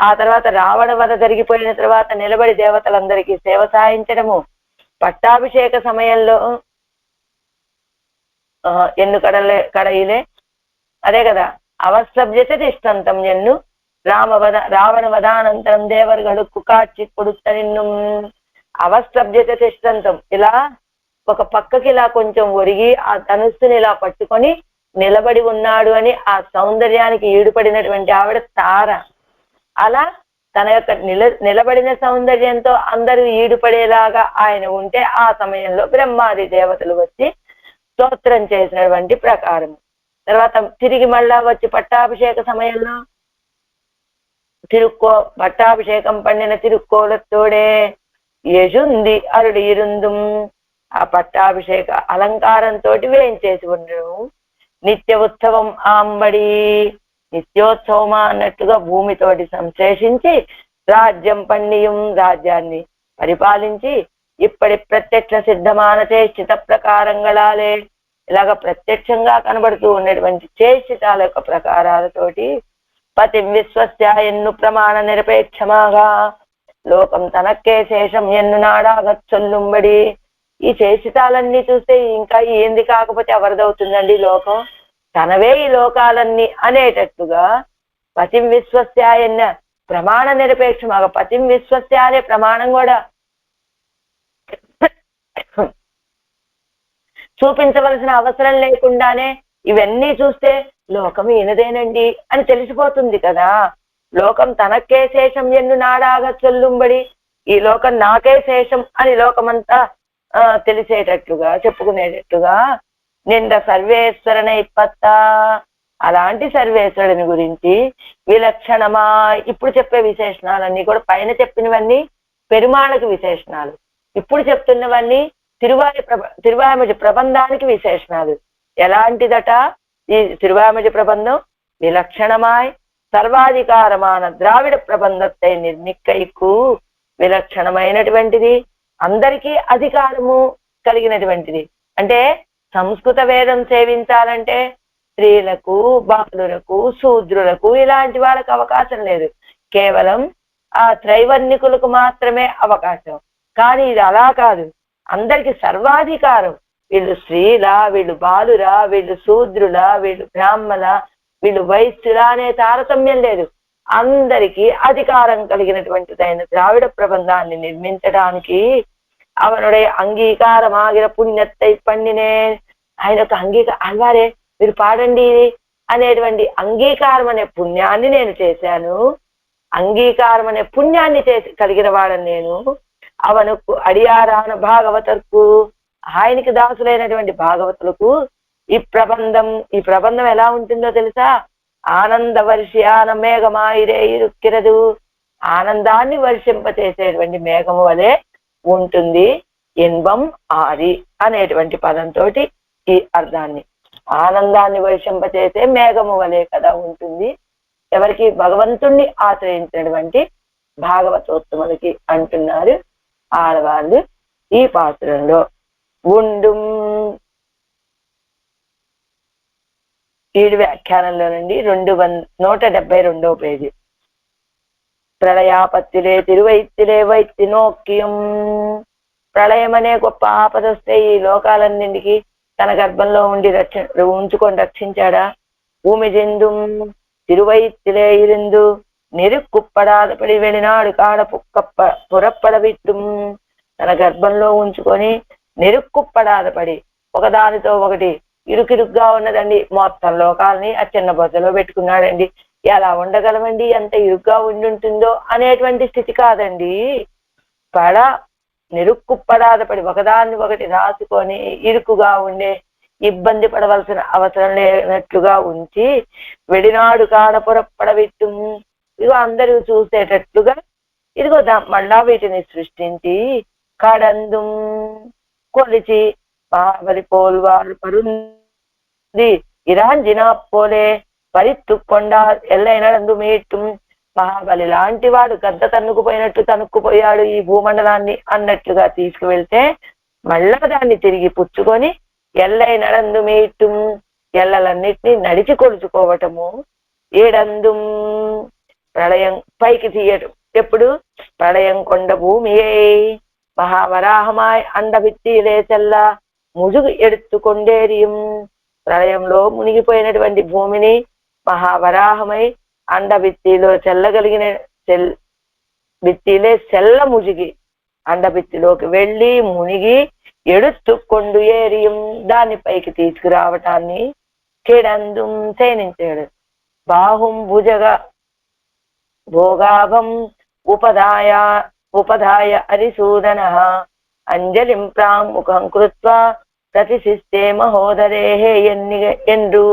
ఆ తర్వాత రావణ వధ జరిగిపోయిన తర్వాత నిలబడి దేవతలందరికీ సేవ సాయించడము, పట్టాభిషేక సమయంలో ఎన్ను కడయిలే అదే కదా అవస్తభ్యత తిష్టంతం ఎన్ను రావణ వధానంతరం దేవరుగడుక్కు కాட்சி கொடுத்த నిన్ను అవస్తభ్యత తిష్టంతం, ఇలా ఒక పక్కకి ఇలా కొంచెం ఒరిగి ఆ ధనుస్సుని ఇలా పట్టుకొని నిలబడి ఉన్నాడు అని ఆ సౌందర్యానికి ఈడుపడినటువంటి ఆవిడ తార. అలా తన యొక్క నిలబడిన సౌందర్యంతో అందరూ ఈడుపడేలాగా ఆయన ఉంటే ఆ సమయంలో బ్రహ్మాది దేవతలు వచ్చి స్తోత్రం చేసినటువంటి ప్రకారం. తర్వాత తిరిగి మళ్ళా వచ్చి పట్టాభిషేక సమయంలో పట్టాభిషేకం పండిన తిరుక్కోలతోడే యజుంది అరుడు ఇరుందుం, ఆ పట్టాభిషేక అలంకారంతో వేయించేసి ఉండడం. నిత్య ఉత్సవం ఆంబడి, నిత్యోత్సవమా అన్నట్టుగా భూమితోటి సంశ్లేషించి రాజ్యం పండియం, రాజ్యాన్ని పరిపాలించి ఇప్పటి ప్రత్యక్ష సిద్ధమాన చేష్టిత ప్రకారంగళాలే ఇలాగ ప్రత్యక్షంగా కనబడుతూ ఉన్నటువంటి చేష్టితాల యొక్క ప్రకారాలతోటి పతిం విశ్వస్య ఎన్ను ప్రమాణ నిరపేక్షమాగా లోకం తనక్కే శేషం ఎన్ను నాడాగత్ చొల్లుంబడి. ఈ చేష్టితాలన్నీ చూస్తే ఇంకా ఏంది కాకపోతే ఎవరిదవుతుందండి లోకం, తనవే ఈ లోకాలన్నీ అనేటట్టుగా పతిం విశ్వస్య ఎన్న ప్రమాణ నిరపేక్షమాగా. పతిం విశ్వస్య అనే ప్రమాణం కూడా చూపించవలసిన అవసరం లేకుండానే ఇవన్నీ చూస్తే లోకం ఈయనదేనండి అని తెలిసిపోతుంది కదా. లోకం తనకే శేషం ఎన్ను నాడాగా చొల్లుంబడి, ఈ లోకం నాకే శేషం అని లోకమంతా తెలిసేటట్టుగా చెప్పుకునేటట్టుగా నింద సర్వేశ్వరన ఇప్పత్త. అలాంటి సర్వేశ్వరుని గురించి విలక్షణమా ఇప్పుడు చెప్పే విశేషణాలన్నీ కూడా పైన చెప్పినవన్నీ పెరుమాళకు విశేషణాలు, ఇప్పుడు చెప్తున్నవన్నీ తిరువామజ ప్రబంధానికి విశేషణాలు. ఎలాంటిదట ఈ తిరువామజ ప్రబంధం? విలక్షణమాయ్ సర్వాధికారమాన ద్రావిడ ప్రబంధத்தை నిర్మిక్కైకు, విలక్షణమైనటువంటిది, అందరికీ అధికారము కలిగినటువంటిది. అంటే సంస్కృత వేదం సేవించాలంటే స్త్రీలకు, బాలులకు, శూద్రులకు ఇలాంటి వాళ్ళకి అవకాశం లేదు. కేవలం ఆ త్రైవర్ణికులకు మాత్రమే అవకాశం. కానీ ఇది అలా కాదు, అందరికి సర్వాధికారం. వీళ్ళు స్త్రీలా, వీళ్ళు బాలురా, వీళ్ళు శూద్రులా, వీళ్ళు బ్రాహ్మణ, వీళ్ళు వైశ్యులా అనే తారతమ్యం లేదు. అందరికీ అధికారం కలిగినటువంటిదైన ద్రావిడ ప్రబంధాన్ని నిర్మించడానికి అవనుడే అంగీకారమాగిన పుణ్యత్తై పండినే. ఆయన యొక్క అల్వారే మీరు పాడండి అనేటువంటి అంగీకారం అనే పుణ్యాన్ని నేను చేశాను. అంగీకారం అనే పుణ్యాన్ని కలిగిన వాడని నేను. అవనుకు అడియారాన భాగవతర్కు, ఆయనకి దాసులైనటువంటి భాగవతులకు ఈ ప్రబంధం ఎలా ఉంటుందో తెలుసా? ఆనంద వర్ష్యాన మేఘమాయిరే ఇరుక్కిరదు, ఆనందాన్ని వర్షింపచేసేటువంటి మేఘము వలె ఉంటుంది. ఇన్బం ఆది అనేటువంటి పదంతో ఈ అర్థాన్ని, ఆనందాన్ని వర్షింపచేసే మేఘము వలె కదా ఉంటుంది. ఎవరికి? భగవంతుణ్ణి ఆశ్రయించినటువంటి భాగవతోత్తములకి అంటున్నారు ఆడవాళ్ళు ఈ పాత్రలో. ఉండు ఈడు వ్యాఖ్యానంలో నుండి 172వ పేజీ. ప్రళయాపత్తిలే తిరువైత్తిలే వైత్తి నోక్యం. ప్రళయం అనే గొప్ప ఆపద వస్తే ఈ లోకాలన్నింటికి తన గర్భంలో ఉంచుకొని రక్షించాడా? భూమి జందుం తిరువైత్తిలే ఇరిందు నెరుక్కుప్పడాదపడి వెళ్ళినాడు కాడ పురప్పడ విట్టు. తన గర్భంలో ఉంచుకొని నెరుక్కుప్పడాదపడి ఒకదానితో ఒకటి ఇరుకిరుగ్గా ఉన్నదండి. మొత్తం లోకాలని ఆ చిన్న బొద్దలో పెట్టుకున్నాడండి. ఎలా ఉండగలమండి, ఎంత ఇరుగ్గా ఉంటుందో అనేటువంటి స్థితి కాదండి. నిరుక్కుప్పడాదపడి ఒకదాన్ని ఒకటి రాసుకొని ఇరుకుగా ఉండే, ఇబ్బంది పడవలసిన అవసరం లేనట్లుగా ఉంచి వెడినాడు కాడ పురప్పడవిట్టు. ఇదిగో అందరూ చూసేటట్లుగా ఇదిగో మళ్ళా వీటిని సృష్టించి కడందు కొలిచి బావలి పోల్వారు పరుంది ఇరాంజినా పోలే పరిత్తుకొండ ఎల్లైనందు మీట్టు. మహాబలి లాంటి వాడు గద్ద తన్నుకుపోయాడు ఈ భూమండలాన్ని అన్నట్లుగా తీసుకువెళ్తే మళ్ళా దాన్ని తిరిగి పుచ్చుకొని ఎల్లైనందు మీట్టు, ఎల్లలన్నిటినీ నడిచి కొలుచుకోవటము. ఏడందు ప్రళయం పైకి తీయటం. ఎప్పుడు? ప్రళయం కొండ భూమియే మహావరాహమాయ్ అండబిత్తిలే చెల్ల ముజుగు ఎడుతుకొండేరియం. ప్రళయంలో మునిగిపోయినటువంటి భూమిని మహావరాహమై అండబిత్తిలో చెల్లగలిగిన బిత్తిలే చెల్ల ముజిగి అండబిత్తిలోకి వెళ్ళి మునిగి ఎడుతుకొండు ఏరియం, దాన్ని పైకి తీసుకురావటాన్ని కిడందు శయనించాడు. బాహుం భుజగా భోగాభం ఉపధాయ అరిసూదన అంజలిం ప్రాముఖం కృత్వా ప్రతిశిస్తే మహోదరేహే என்று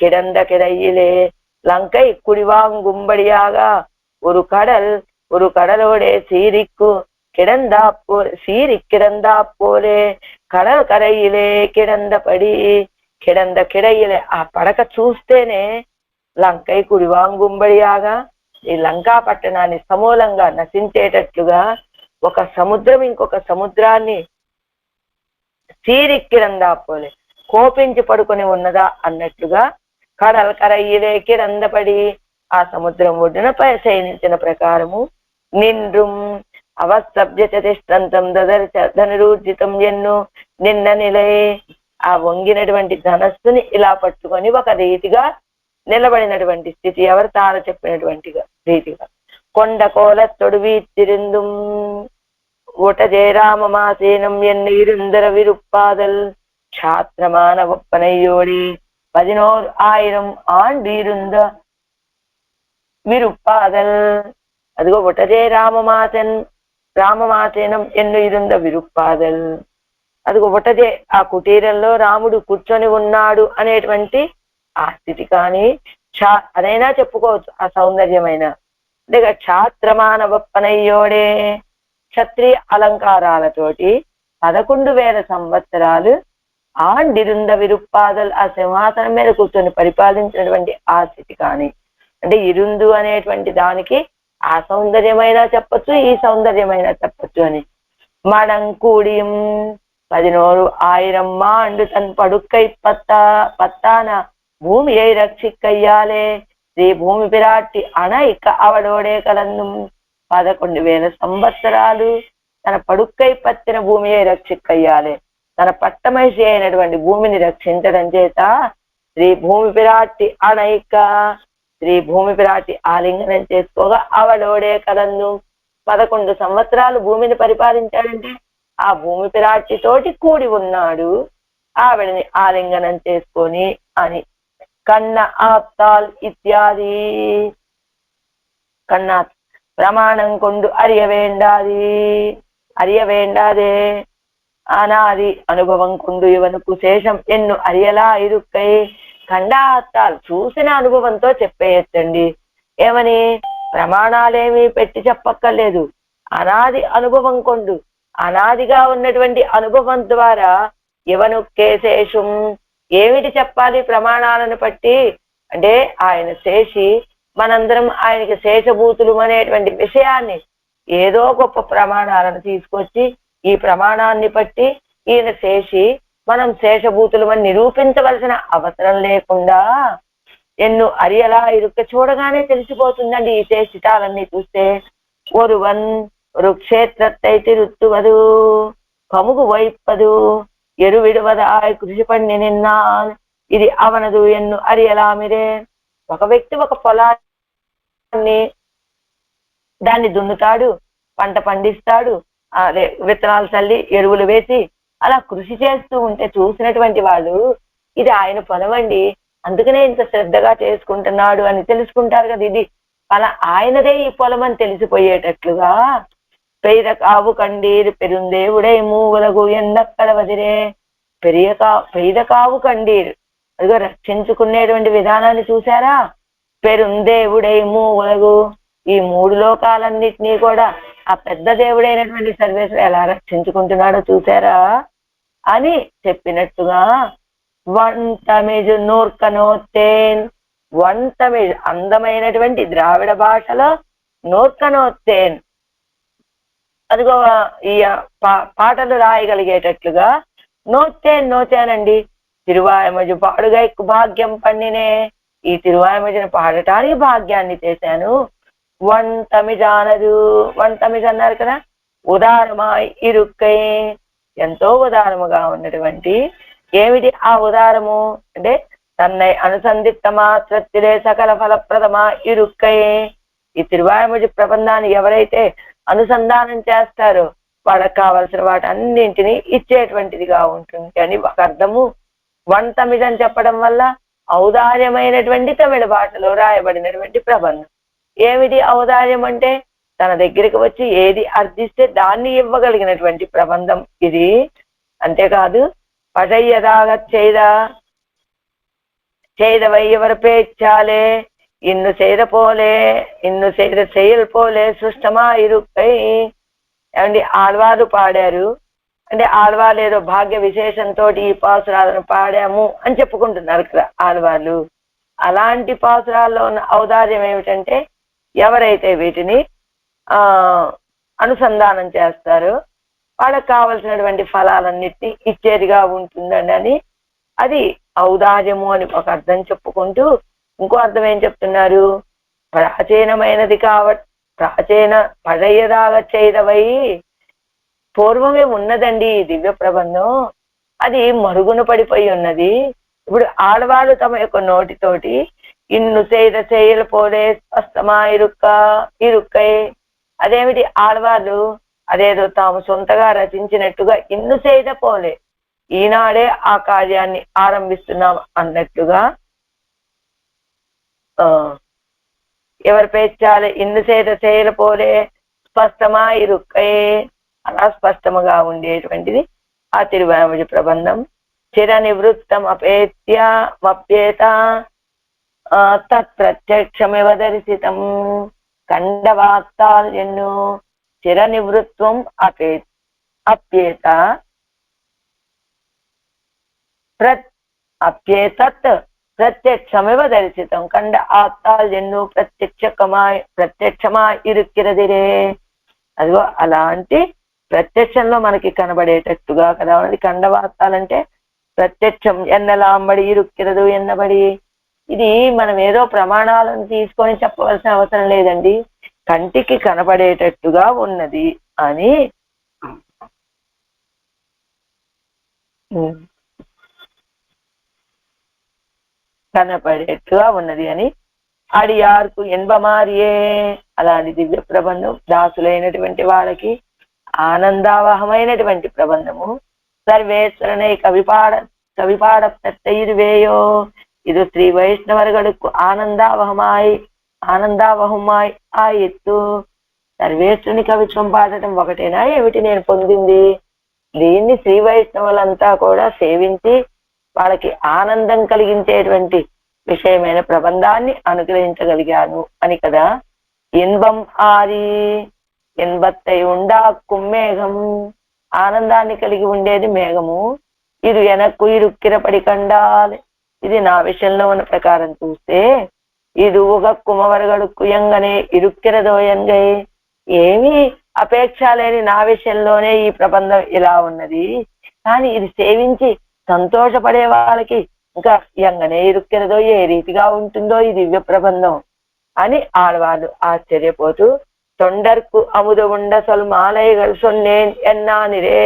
கிடந்த கிடையிலே லங்கை குடிவாங்கும்படியாக ஒரு கடலோடே கிடந்தா போலே கடல் కరైయిలే కిడంద కిడయిలే. ఆ పడక చూస్తేనే లంకై కుడివాంగుంబడియాగా ఈ లంకా పట్టణాన్ని సమూలంగా నశించేటట్లుగా ఒక సముద్రం ఇంకొక సముద్రాన్ని సీరిక్కిరందా పోలే కోపించి పడుకొని ఉన్నదా అన్నట్లుగా కడల్ కరయ్యిలే కిరందపడి ఆ సముద్రం ఒడ్డునపై శయనించిన ప్రకారము నిండ్రుం అవస్తభ్యతిష్టంతం దదర్శ ధనురూర్జితం ఎన్ను నిన్న నిలే ఆ వంగినటువంటి ధనస్సుని ఇలా పట్టుకొని ఒక రీతిగా నిలబడినటువంటి స్థితి ఎవరు తార చెప్పినటువంటి రీతిగా కొండ కోల తొడువీతిరిందుం ఊటజే రామమాసేనం ఎన్ను ఇరుందర విరుప్పాదల్ క్షాత్రమాన ఒప్పనయ్యోడి 11,000 ஆண்டு இருந்த విరుప్పాదల్ అదిగో ఒటజే రామమాసేనం ఎన్ను ఇరుంద విరుప్పాదల్ అదిగో ఒటజే ఆ కుటీరంలో రాముడు కూర్చొని ఉన్నాడు అనేటువంటి ఆ స్థితి కానీ అదైనా చెప్పుకోవచ్చు ఆ సౌందర్యమైన అంటే క్షాత్రమాన ఒప్పనయ్యోడే క్షత్రియ అలంకారాలతోటి 11,000 సంవత్సరాలు ఆండిరుంద విరుప్పాదల్ ఆ సింహాసనం మీద కూర్చొని పరిపాలించినటువంటి ఆ స్థితి కానీ అంటే ఇరుందు అనేటువంటి దానికి ఆ సౌందర్యమైనా చెప్పచ్చు ఈ సౌందర్యమైనా చెప్పచ్చు అని మడంకూడియం 11,000 ஆண்டு தன் படுக்கை பத்தான பூமியை ரட்சிக்கையாலே శ్రీ భూమి పిరాట్టి అణైక అవడోడే కలందుం 11,000 సంవత్సరాలు తన పడుక్కై పత్తిన భూమియే రక్షిక్కయ్యాలి తన పట్టమహిషి అయినటువంటి భూమిని రక్షించడం చేత శ్రీ భూమి పిరాట్టి అణైక శ్రీ భూమి పిరాట్టి ఆలింగనం చేసుకోగా అవడోడే కలందు 11 సంవత్సరాలు భూమిని పరిపాలించాడంటే ఆ భూమి పిరాట్టి తోటి కూడి ఉన్నాడు ఆవిడని ఆలింగనం చేసుకొని అని కన్న ఆప్తాల్ ఇత్యాది కన్నా ప్రమాణం కొండు அறியவேண்டாதே అనాది అనుభవం కొండు ఇవనుకు శేషం ఎన్ను అరియలా ఇరుక్కై ఖండాత్తాల్ చూసిన అనుభవంతో చెప్పేయచ్చండి ఏమని ప్రమాణాలేమీ పెట్టి చెప్పక్కర్లేదు అనాది అనుభవం కొండు అనాదిగా ఉన్నటువంటి అనుభవం ద్వారా ఇవనుక్కే శేషం ఏమిటి చెప్పాలి ప్రమాణాలను బట్టి అంటే ఆయన శేషి మనందరం ఆయనకి శేషభూతులు అనేటువంటి విషయాన్ని ఏదో గొప్ప ప్రమాణాలను తీసుకొచ్చి ఈ ప్రమాణాన్ని బట్టి ఈయన శేషి మనం శేషభూతులమని నిరూపించవలసిన అవసరం లేకుండా ఎన్ను అరియలా ఇరుక్క చూడగానే తెలిసిపోతుందండి ఈ శేషితాలన్నీ చూస్తే ఒరువన్ రుక్షేత్రత్తై తిరుత్తువదు కముగు వైప్పదు ఎరువిడువదాయ్ కృషి పండి నిన్నా ఇది అవనదు ఎన్ను అరియలామిరే ఒక వ్యక్తి ఒక పొలాన్ని దాన్ని దున్నుతాడు పంట పండిస్తాడు అదే విత్తనాలు చల్లి ఎరువులు వేసి అలా కృషి చేస్తూ ఉంటే చూసినటువంటి వాళ్ళు ఇది ఆయన పొలం అండి అందుకనే ఇంత శ్రద్ధగా చేసుకుంటున్నాడు అని తెలుసుకుంటారు కదా ఇది అలా ఆయనదే ఈ పొలం అని తెలిసిపోయేటట్లుగా పెయిదకావు కండీరు పెరుందేవుడై మూగులకు ఎందక్కడ వదిరే పెయిదకావు కండీరు అదిగో రక్షించుకునేటువంటి విధానాన్ని చూసారా పెరుందేవుడై మూగులకు ఈ 3 లోకాలన్నిటినీ కూడా ఆ పెద్ద దేవుడైనటువంటి సర్వేశ్వరుడు ఎలా రక్షించుకుంటున్నాడో చూసారా అని చెప్పినట్టుగా వంటమిజు నూర్కనోత్తేన్ వంటమిజు అందమైనటువంటి ద్రావిడ భాషలో నూర్కనోత్తేన్ అదిగో ఈ పాటలు రాయగలిగేటట్లుగా నోచానండి తిరువాయమజు పాడుగా ఎక్కువ భాగ్యం పండినే ఈ తిరువాయమజును పాడటానికి భాగ్యాన్ని చేశాను వంటమిజానదు వంటమిజ అన్నారు కదా ఉదారమా ఇరుక్కై ఎంతో ఉదారముగా ఉన్నటువంటి ఏమిటి ఆ ఉదారము అంటే తన్నై అనుసంధిత మాత్రత్తిరే సకల ఫలప్రదమా ఇరుక్కై ఈ తిరువాయమజు ప్రబంధాన్ని ఎవరైతే అనుసంధానం చేస్తారో వాళ్ళకి కావలసిన వాటన్నింటినీ ఇచ్చేటువంటిదిగా ఉంటుంది అని ఒక అర్థము వంటమిజని చెప్పడం వల్ల ఔదార్యమైనటువంటి తమిళ భాషలో రాయబడినటువంటి ప్రబంధం ఏమిటి ఔదార్యం అంటే తన దగ్గరికి వచ్చి ఏది అర్థిస్తే దాన్ని ఇవ్వగలిగినటువంటి ప్రబంధం ఇది అంతేకాదు పటయ్యదాగ செய்த வையவர் பேச்சாலே ఇన్ను செய்த పోలే ఇన్ను செய்த செயல் పోలే సృష్టమా ఇరుక్కై ఏమండి ఆళ్వారు పాడారు అంటే ఆళ్వార్లు ఏదో భాగ్య విశేషంతో ఈ పాసురాలను పాడాము అని చెప్పుకుంటున్నారు కదా ఆళ్వార్లు అలాంటి పాసురాల్లో ఉన్న ఔదార్యం ఏమిటంటే ఎవరైతే వీటిని అనుసంధానం చేస్తారు, వాళ్ళకి కావలసినటువంటి ఫలాలన్నిటినీ ఇచ్చేదిగా ఉంటుందండి అని. అది ఔదార్యము అని ఒక అర్థం చెప్పుకుంటూ ఇంకో అర్థం ఏం చెప్తున్నారు, ప్రాచీనమైనది ప్రాచీన పഴയதாக செய்தவை పూర్వమే ఉన్నదండి ఈ దివ్య ప్రబంధం, అది మరుగున పడిపోయి ఉన్నది. ఇప్పుడు ఆడవాళ్ళు తమ యొక్క నోటితోటి ఇన్ను செய்த செயல் పోలే స్పష్టమా ఇరుక్కై, అదేమిటి ఆడవాళ్ళు అదేదో తాము సొంతగా రచించినట్టుగా ఇన్ను செய்த పోలే, ఈనాడే ఆ కార్యాన్ని ఆరంభిస్తున్నాం అన్నట్టుగా ఎవరి పేర్చాలి ఇన్ను செய்த செயல் పోలే స్పష్టమా ఇరుక్కై, అలా స్పష్టముగా ఉండేటువంటిది ఆ తిరువాయిమొഴി ప్రబంధం. చిర నివృత్తం అప్యేత తత్ప్రత్యక్షమివ దర్శితం ఖండవాత్తాల్యన్ను. చిర నివృత్వం అప్యేత అప్యేతత్ ప్రత్యక్షమివ దర్శితం ఖండ ఆత్తాల్యన్ను ప్రత్యక్షమా ఇరుక్కిరదిరే. అదిగో అలాంటి ప్రత్యక్షంలో మనకి కనబడేటట్టుగా కదా ఉన్నది. ఖండవార్తాలంటే ప్రత్యక్షం ఎన్నలాంబడి ఇరుక్కిరదు ఎన్నబడి. ఇది మనం ఏదో ప్రమాణాలను తీసుకొని చెప్పవలసిన అవసరం లేదండి, కంటికి కనబడేటట్టుగా ఉన్నది అని. కనపడేట్టుగా ఉన్నది అని. అడియార్కు ఎన్బమారియే, అలాంటి దివ్య ప్రబంధం దాసులైనటువంటి వాళ్ళకి ఆనందావహమైనటువంటి ప్రబంధము. సర్వేశ్వరனை கவிபாட பெற்றையுவேயோ, இது ஸ்ரீ வைஷ்ணவர்களுக்கு ఆనందావహమాయ్ ఆయిత్తు. సర్వేశ్వరుని కవిత్వం పాడటం ఒకటేనా ఏమిటి నేను పొందింది, దీన్ని శ్రీ వైష్ణవులంతా కూడా సేవించి వాళ్ళకి ఆనందం కలిగించేటువంటి విషయమైన ప్రబంధాన్ని అనుగ్రహించగలిగాను అని కదా. ఇన్బం ఆరి ఎన్బత్తై ఉండాక్కుం మేఘం, ఆనందాన్ని కలిగి ఉండేది మేఘము. ఇది ఎనక్కు ఇరుక్కిరపడి కండాలి, ఇది నా విషయంలో ఉన్న ప్రకారం చూస్తే ఇది ఉగక్కుమవరగడుక్కు ఎంగనే ఇరుక్కిరదోయంగై, ఏమీ అపేక్ష లేని నా విషయంలోనే ఈ ప్రబంధం ఇలా ఉన్నది, కానీ ఇది సేవించి సంతోషపడే వాళ్ళకి ఇంకా ఎంగనే ఇరుక్కిరదో ఏ రీతిగా ఉంటుందో ఈ దివ్య ప్రబంధం అని ఆడవాళ్ళు ఆశ్చర్యపోతూ తొండర్కు అముద ఉండ సొల్ మాలైగల్ సొన్నేన్ ఎన్నానిరే.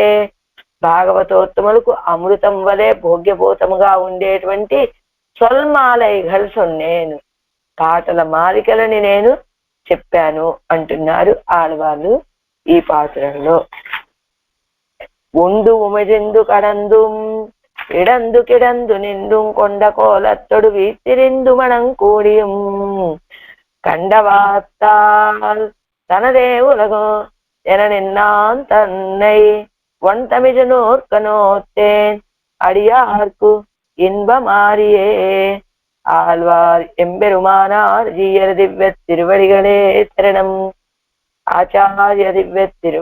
భాగవతోత్తములకు అమృతం వలె భోగ్యభూతముగా ఉండేటువంటి సొల్మాలైగల్ సొన్నేను, పాటల మాలికలని నేను చెప్పాను అంటున్నారు ఆడవాళ్ళు ఈ పాత్రలో. ఉండు ఉమిదిందు కడందుం ఇడందు కిడందు నిందుం కొండ కోలత్తొడు వీతిరిందు మనం కూడియం கண்டவாத்தால் தனதே உலகம் என நின்னான் தன்னை ஒன்தமிழ் நோர்க்கனோத்தேன் அடியார்க்கு இன்பமாரியே. ஆழ்வார் எம்பெருமானார் ஜீயர் திவ்ய திருவடிகளே சரணம். ஆச்சாரிய திவ்ய திரு